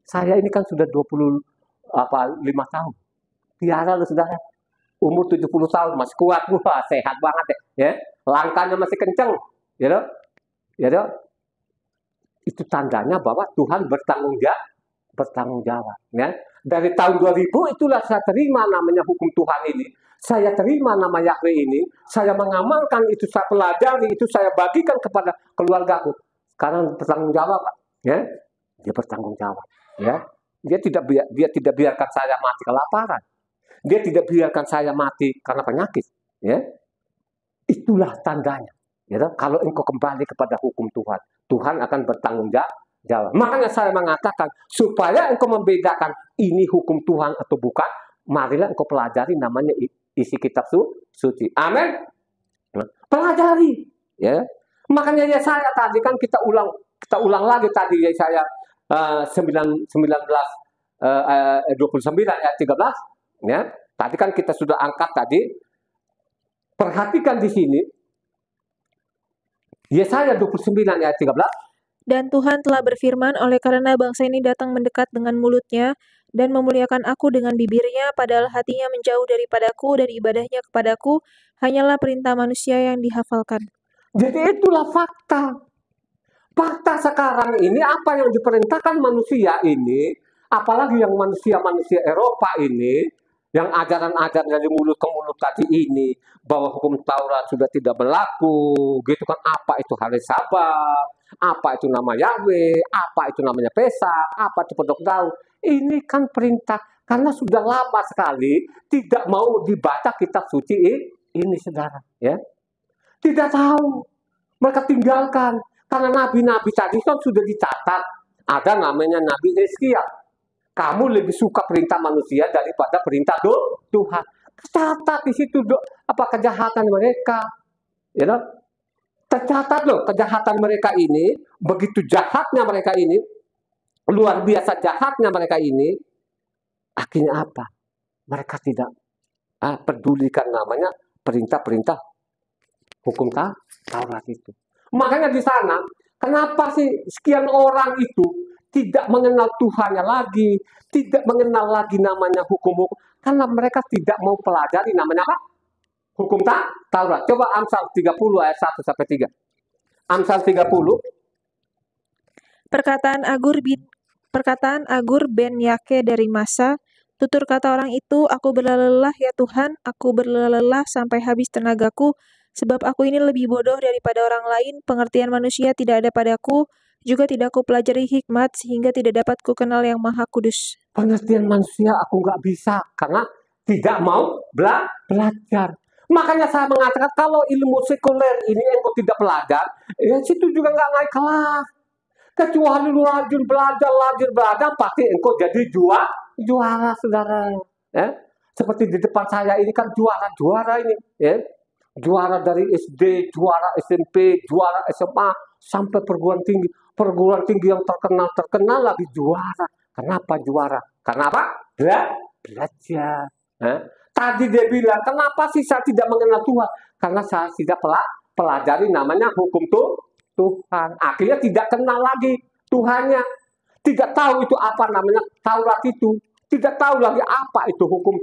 B: Saya ini kan sudah 25 tahun. Piara loh saudara. Umur 70 tahun masih kuat, wah sehat banget ya. Langkahnya masih kenceng, ya loh. Ya loh. Itu tandanya bahwa Tuhan bertanggung jawab, ya. Dari tahun 2000 itulah saya terima namanya hukum Tuhan ini. Saya terima nama Yahweh ini, saya mengamalkan itu, saya pelajari itu, saya bagikan kepada keluargaku. Sekarang bertanggung jawab, Pak. Ya, dia bertanggung jawab. Ya, dia tidak biarkan saya mati kelaparan. Dia tidak biarkan saya mati karena penyakit. Ya, itulah tandanya. Ya, kalau engkau kembali kepada hukum Tuhan, Tuhan akan bertanggung jawab. Makanya saya mengatakan supaya engkau membedakan ini hukum Tuhan atau bukan, marilah engkau pelajari namanya isi kitab suci. Amin. Pelajari, ya. Makanya ya saya tadi kan kita ulang lagi tadi ya saya 29 ayat 13, ya. Tadi kan kita sudah angkat tadi. Perhatikan di sini. Yesaya 29 ayat 13.
C: Dan Tuhan telah berfirman, oleh karena bangsa ini datang mendekat dengan mulutnya dan memuliakan aku dengan bibirnya, padahal hatinya menjauh daripadaku dan ibadahnya kepadaku hanyalah perintah manusia yang dihafalkan.
B: Jadi itulah fakta. Fakta sekarang ini apa yang diperintahkan manusia ini, apalagi yang manusia Eropa ini, yang ajaran-ajaran dari mulut ke mulut tadi ini, bahwa hukum Taurat sudah tidak berlaku, gitu kan, apa itu hari Sabat, apa itu nama Yahweh, apa itu namanya Pesak, apa itu pedok daun. Ini kan perintah, karena sudah lama sekali tidak mau dibaca kitab suci ini, saudara. Ya, tidak tahu, mereka tinggalkan. Karena nabi-nabi tadi kan sudah dicatat, ada namanya Nabi Hizkiel. Kamu lebih suka perintah manusia daripada perintah Tuhan. Tercatat di situ apa kejahatan mereka, ya loh. Tercatat loh kejahatan mereka ini, begitu jahatnya mereka ini, luar biasa jahatnya mereka ini. Akhirnya apa? Mereka tidak pedulikan namanya perintah-perintah hukum Taurat itu. Makanya di sana, kenapa sih sekian orang itu tidak mengenal Tuhannya lagi, tidak mengenal lagi namanya hukum-hukum, karena mereka tidak mau pelajari namanya apa? Hukum Taurat. Coba Amsal 30 ayat 1 sampai 3. Amsal 30.
C: Perkataan Agur ben Yake dari Masa, tutur kata orang itu, aku berlelah ya Tuhan, aku berlelah sampai habis tenagaku, sebab aku ini lebih bodoh daripada orang lain, pengertian manusia tidak ada padaku, juga tidak ku pelajari hikmat, sehingga tidak dapat ku kenal yang maha kudus.
B: Pengertian manusia aku nggak bisa, karena tidak mau belajar. Makanya saya mengatakan kalau ilmu sekuler ini engkau tidak belajar, ya situ juga nggak naik kelas. Kecuali lu rajin belajar, pasti engkau jadi juara, saudara. Ya? Seperti di depan saya ini kan juara ini, ya. Juara dari SD, juara SMP, juara SMA, sampai perguruan tinggi yang terkenal lagi juara. Kenapa juara? Karena apa? Belajar. Tadi dia bilang, kenapa sih saya tidak mengenal Tuhan? Karena saya tidak pelajari namanya hukum Tuhan. Akhirnya tidak kenal lagi Tuhannya. Tidak tahu itu apa namanya Taurat itu. Tidak tahu lagi apa itu hukum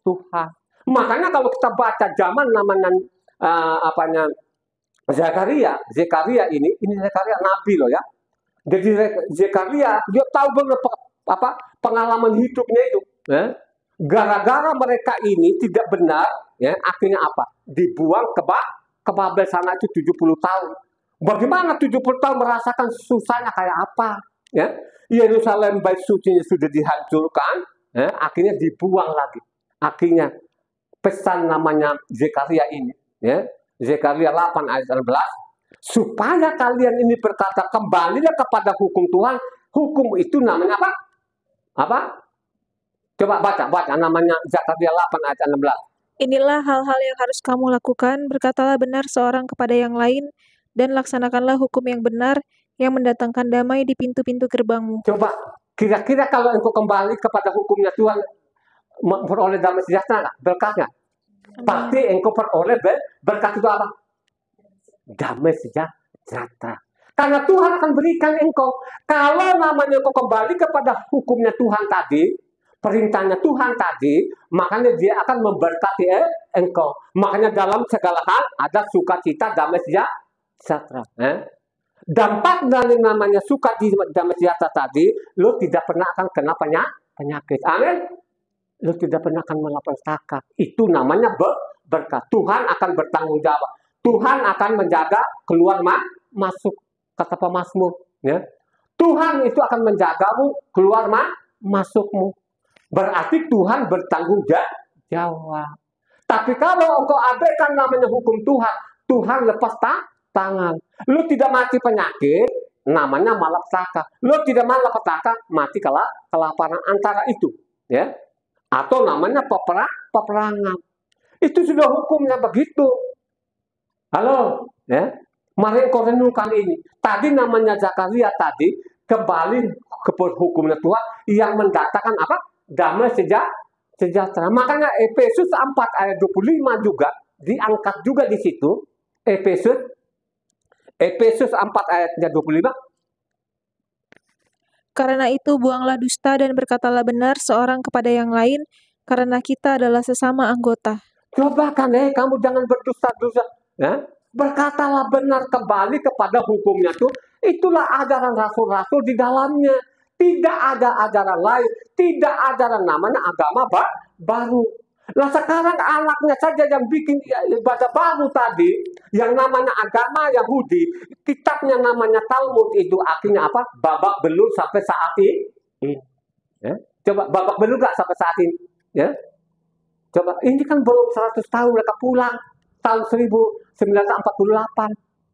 B: Tuhan. Makanya kalau kita baca zaman namanya Zekaria ini Zekaria nabi loh ya. Jadi Zekaria dia tahu benar pengalaman hidupnya itu. Gara-gara mereka ini tidak benar, ya akhirnya apa? Dibuang ke Babel sana itu 70 tahun. Bagaimana 70 tahun merasakan susahnya kayak apa? Ya, Yerusalem bait sucinya sudah dihancurkan, ya, akhirnya dibuang lagi. Akhirnya pesan namanya Zekaria ini, ya, Zekaria 8 ayat 11, supaya kalian ini berkata kembalilah kepada hukum Tuhan. Hukum itu namanya apa? Apa? Coba baca namanya Zekaria 8 ayat 16.
C: Inilah hal-hal yang harus kamu lakukan, berkatalah benar seorang kepada yang lain, dan laksanakanlah hukum yang benar, yang mendatangkan damai di pintu-pintu gerbangmu.
B: Coba, kira-kira kalau engkau kembali kepada hukumnya Tuhan, memperoleh damai sejahtera nggak? Berkatnya? Pasti engkau peroleh berkat itu apa? Damai sejahtera. Karena Tuhan akan berikan engkau. Kalau namanya engkau kembali kepada hukumnya Tuhan tadi, perintahnya Tuhan tadi, makanya dia akan memberkati engkau. Makanya dalam segala hal ada sukacita, damai sejahtera. Dampak dari namanya sukacita, damai sejahtera tadi, lo tidak pernah akan kena penyakit. Amin. Lo tidak pernah akan malapetaka. Itu namanya berkat. Tuhan akan bertanggung jawab. Tuhan akan menjaga keluar masuk, kata pemazmur. Ya. Tuhan itu akan menjagamu keluar masukmu. Berarti Tuhan bertanggung jawab. Tapi kalau engkau abaikan namanya hukum Tuhan, Tuhan lepas tangan. Lu tidak mati penyakit, namanya malapetaka. Lu tidak malapetaka, mati kelaparan antara itu, ya. Atau namanya peperangan. Itu sudah hukumnya begitu. Halo, ya. Mari engkau renungkan ini. Tadi namanya Zakaria tadi kembali ke hukumnya Tuhan yang mendatangkan apa? Damai sejahtera. Makanya Efesus 4 ayat 25 juga diangkat juga di situ. Efesus 4 ayatnya 25.
C: Karena itu buanglah dusta dan berkatalah benar seorang kepada yang lain, karena kita adalah sesama anggota.
B: Coba kan kamu jangan berdusta-dusta. Ya? Berkatalah benar kembali kepada hukumnya tuh. Itulah ajaran rasul-rasul di dalamnya. Tidak ada ajaran lain. Tidak ada namanya agama baru. Nah sekarang anaknya saja yang bikin ibadah baru tadi. Yang namanya agama Yahudi. Kitabnya namanya Talmud itu akhirnya apa? Babak belur sampai saat ini. Ya? Coba babak belur gak sampai saat ini? Ya? Coba ini kan belum 100 tahun mereka pulang. Tahun 1948.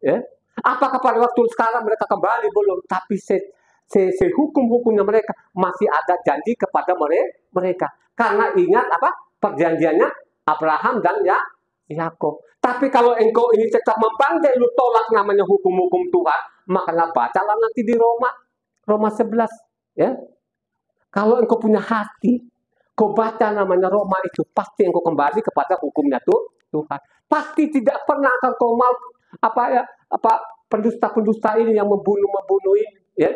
B: Ya? Apakah pada waktu sekarang mereka kembali? Belum. Tapi hukum-hukumnya mereka masih ada janji kepada mereka. Karena ingat apa? Perjanjiannya Abraham dan Yakub. Tapi kalau engkau ini tetap membangkit, lu tolak namanya hukum-hukum Tuhan, maka bacalah nanti di Roma 11. Ya. Kalau engkau punya hati, kau baca namanya Roma itu, pasti engkau kembali kepada hukumnya Tuhan. Pasti tidak pernah akan kau mau pendusta-pendusta ini yang membunuh ini. Ya.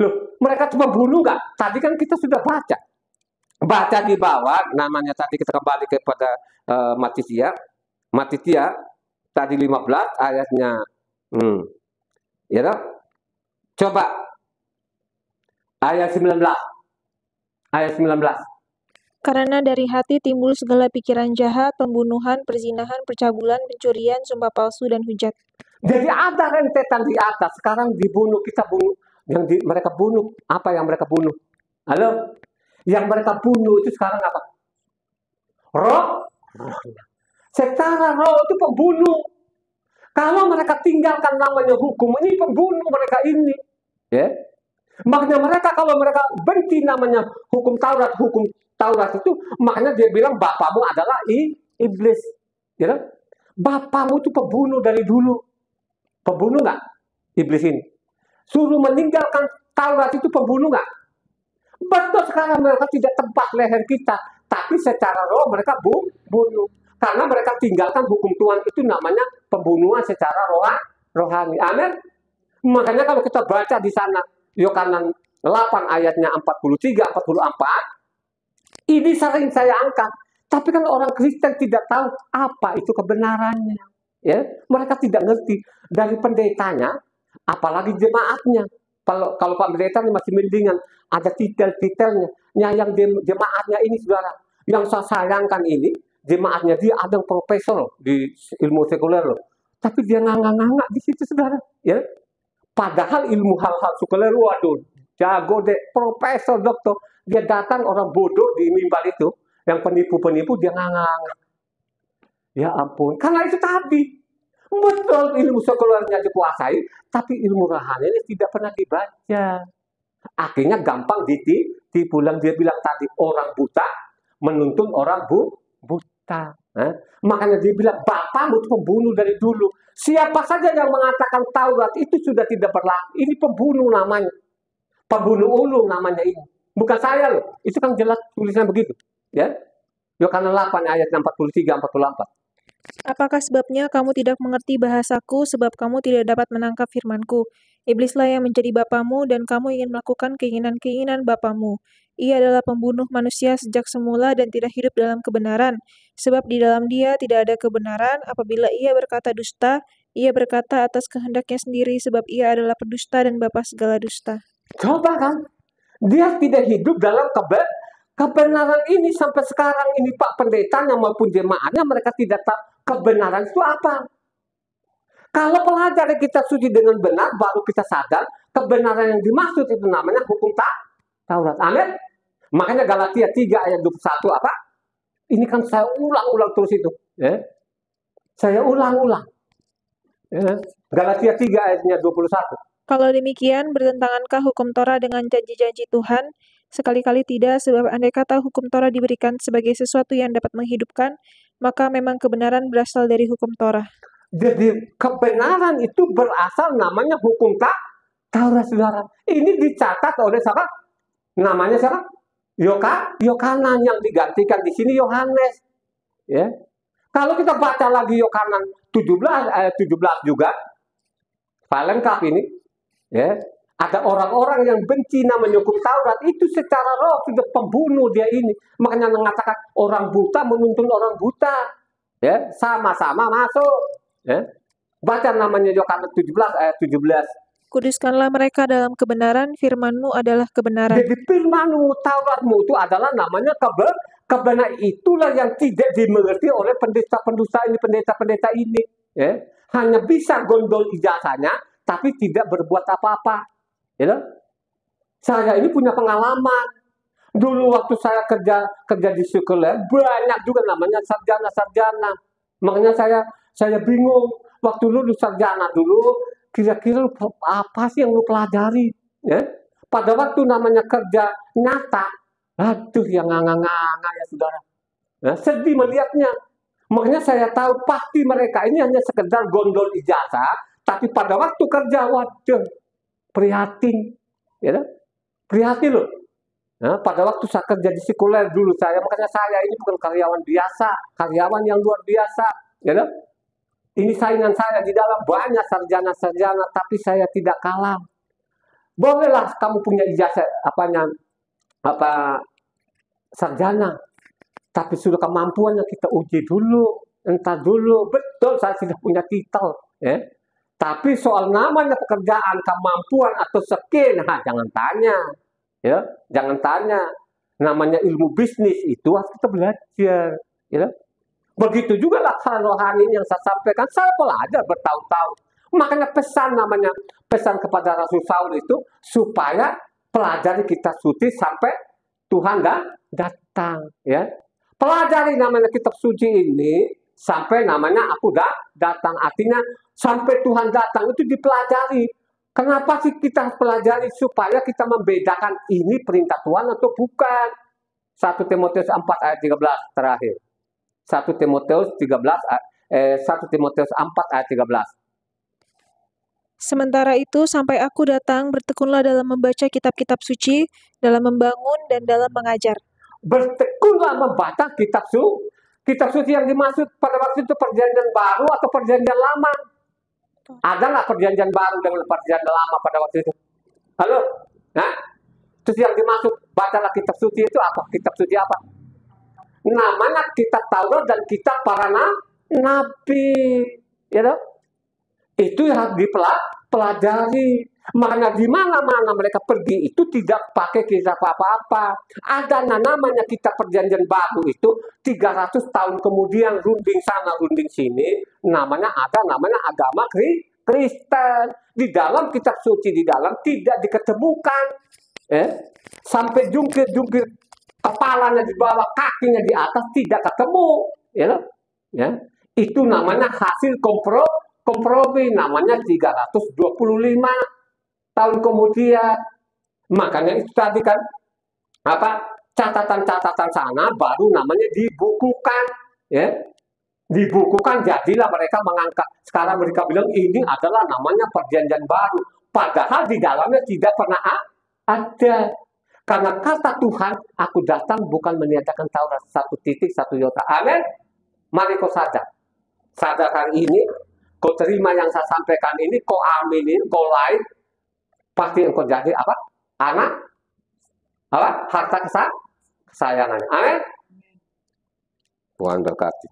B: Loh, mereka cuma bunuh nggak? Tadi kan kita sudah baca di bawah, namanya tadi kita kembali kepada Matitia, tadi 15 ayatnya. Ya toh? Coba ayat 19.
C: Karena dari hati timbul segala pikiran jahat, pembunuhan, perzinahan, percabulan, pencurian, sumpah palsu, dan hujat.
B: Jadi ada rentetan di atas. Sekarang dibunuh, kita bunuh. Mereka bunuh, apa yang mereka bunuh? Halo? Yang mereka bunuh itu sekarang apa? Roh. Secara roh itu pembunuh. Kalau mereka tinggalkan namanya hukum, ini pembunuh mereka ini. Ya. Makanya mereka kalau mereka benci namanya hukum Taurat itu, makanya dia bilang bapamu adalah iblis. Ya. Bapamu itu pembunuh dari dulu. Pembunuh nggak? Iblis ini. Suruh meninggalkan Taurat itu pembunuh nggak? Betul, sekarang mereka tidak tebak leher kita, tapi secara roh mereka bunuh. Karena mereka tinggalkan hukum Tuhan itu namanya pembunuhan secara rohani. Amin. Makanya kalau kita baca di sana Yohanes 8 ayatnya 43, 44, ini sering saya angkat. Tapi kan orang Kristen tidak tahu apa itu kebenarannya. Ya, mereka tidak ngerti dari pendetanya, apalagi jemaatnya. Kalau Pak Pendeta ini masih mendingan, ada detail-detailnya. Yang jemaatnya ini, saudara, yang saya sayangkan ini, jemaatnya dia ada yang profesor di ilmu sekuler loh. Tapi dia nganga-nganga di situ, saudara. Ya, padahal ilmu hal-hal sekuler, waduh, jago deh, profesor, dokter. Dia datang orang bodoh di mimbar itu, yang penipu-penipu dia nganga-nganga. Ya ampun, karena itu tadi. Betul ilmu sekulernya dikuasai, tapi ilmu rohaninya tidak pernah dibaca. Akhirnya gampang ditipu. Dia bilang tadi, orang buta menuntun orang buta. Makanya dia bilang, bapakmu itu pembunuh dari dulu. Siapa saja yang mengatakan Taurat itu sudah tidak berlaku. Ini pembunuh namanya. Pembunuh ulung namanya ini. Bukan saya loh. Itu kan jelas tulisannya begitu. Ya. Yohanes 8 ayat 43, 44.
C: Apakah sebabnya kamu tidak mengerti bahasaku, sebab kamu tidak dapat menangkap firmanku? Iblislah yang menjadi bapamu, dan kamu ingin melakukan keinginan-keinginan bapamu. Ia adalah pembunuh manusia sejak semula dan tidak hidup dalam kebenaran, sebab di dalam dia tidak ada kebenaran. Apabila ia berkata dusta, ia berkata atas kehendaknya sendiri, sebab ia adalah pendusta dan bapa segala dusta.
B: Coba kan, dia tidak hidup dalam kebenaran ini sampai sekarang ini Pak Pendetanya maupun jemaatnya mereka tidak tahu kebenaran itu apa. Kalau pelajari kita suci dengan benar, baru kita sadar kebenaran yang dimaksud itu namanya hukum Taurat. Amin. Makanya Galatia 3 ayat 21 apa? Ini kan saya ulang-ulang terus itu. Ya. Saya ulang-ulang. Ya. Galatia 3 ayatnya 21.
C: Kalau demikian, bertentangankah hukum Torah dengan janji-janji Tuhan? Sekali-kali tidak, sebab andai kata hukum Torah diberikan sebagai sesuatu yang dapat menghidupkan, maka memang kebenaran berasal dari hukum Torah.
B: Jadi kebenaran itu berasal namanya hukum Taurat, saudara. Ini dicatat oleh siapa? Namanya siapa? Yohanes, yang digantikan di sini Yohanes. Ya. Kalau kita baca lagi Yohanes 17 ayat 17 juga, paling lengkap ini. Ya. Ada orang-orang yang benci namanya hukum Taurat, itu secara roh sudah pembunuh dia ini. Makanya mengatakan orang buta menuntun orang buta. Ya, sama-sama masuk. Ya. Baca namanya Yohanes 17 ayat 17.
C: Kuduskanlah mereka dalam kebenaran, firman-Mu adalah kebenaran.
B: Jadi firman-Mu, Taurat-Mu itu adalah namanya kebenaran. Itulah yang tidak dimengerti oleh pendeta-pendeta ini. Ya. Hanya bisa gondol ijazahnya, tapi tidak berbuat apa-apa. Ya. Saya ini punya pengalaman. Dulu waktu saya kerja di sekuler, banyak juga namanya sarjana-sarjana. Makanya saya bingung. Waktu lulus sarjana dulu, kira-kira apa sih yang lu pelajari? Ya? Pada waktu namanya kerja nyata, aduh yang nganga-nganga ya saudara. Ya, sedih melihatnya. Makanya saya tahu pasti mereka ini hanya sekedar gondol ijazah, tapi pada waktu kerja, waduh, prihatin. Ya, prihatin loh. Nah, pada waktu saya kerja di sekuler dulu makanya saya ini bukan karyawan biasa, karyawan yang luar biasa. Ya, ini saingan saya di dalam banyak sarjana-sarjana, tapi saya tidak kalah. Bolehlah kamu punya ijazah sarjana, tapi sudah kemampuannya kita uji dulu, entar dulu. Betul saya sudah punya titel, ya. Tapi soal namanya pekerjaan, kemampuan atau skill, jangan tanya, ya, jangan tanya. Namanya ilmu bisnis itu harus kita belajar, ya. Begitu juga lah hal rohani yang saya sampaikan, saya belajar bertahun-tahun. Makanya pesan kepada Rasul Saul itu supaya pelajari kitab suci sampai Tuhan datang. Ya. Pelajari namanya kitab suci ini sampai namanya aku datang. Artinya sampai Tuhan datang itu dipelajari. Kenapa sih kita pelajari? Supaya kita membedakan ini perintah Tuhan atau bukan. 1 Timotius 4 ayat 13 terakhir. 1 Timotius 4 ayat 13.
C: Sementara itu, sampai aku datang, bertekunlah dalam membaca kitab-kitab suci, dalam membangun, dan dalam mengajar.
B: Bertekunlah membaca kitab suci yang dimaksud pada waktu itu perjanjian baru atau perjanjian lama. Ada nggak perjanjian baru dengan perjanjian lama pada waktu itu? Halo? Nah, terus yang dimaksud bacalah kitab suci itu apa? Kitab suci apa? Namanya kitab Taurat dan kitab para nabi, ya dong? Itu yang harus dipelajari. Makanya di mana-mana mereka pergi itu tidak pakai kisah apa-apa. Ada namanya kitab perjanjian baru itu 300 tahun kemudian runding sana runding sini, namanya agama Kristen. Di dalam kitab suci di dalam tidak diketemukan. Sampai jungkir-jungkir kepalanya di bawah, kakinya di atas tidak ketemu, ya. Itu namanya hasil kompromi, namanya 325 tahun kemudian. Makanya itu tadi kan catatan-catatan sana baru namanya dibukukan, ya. Dibukukan, jadilah mereka mengangkat. Sekarang mereka bilang ini adalah namanya perjanjian baru, padahal di dalamnya tidak pernah ada. Karena kata Tuhan, aku datang bukan meniadakan Taurat, 1 iota. Amin. Mari kau sadar hari ini, kau terima yang saya sampaikan ini, kau aminin, kau lain, pasti engkau jadi anak harta kesayangan. Amin. Tuhan berkati.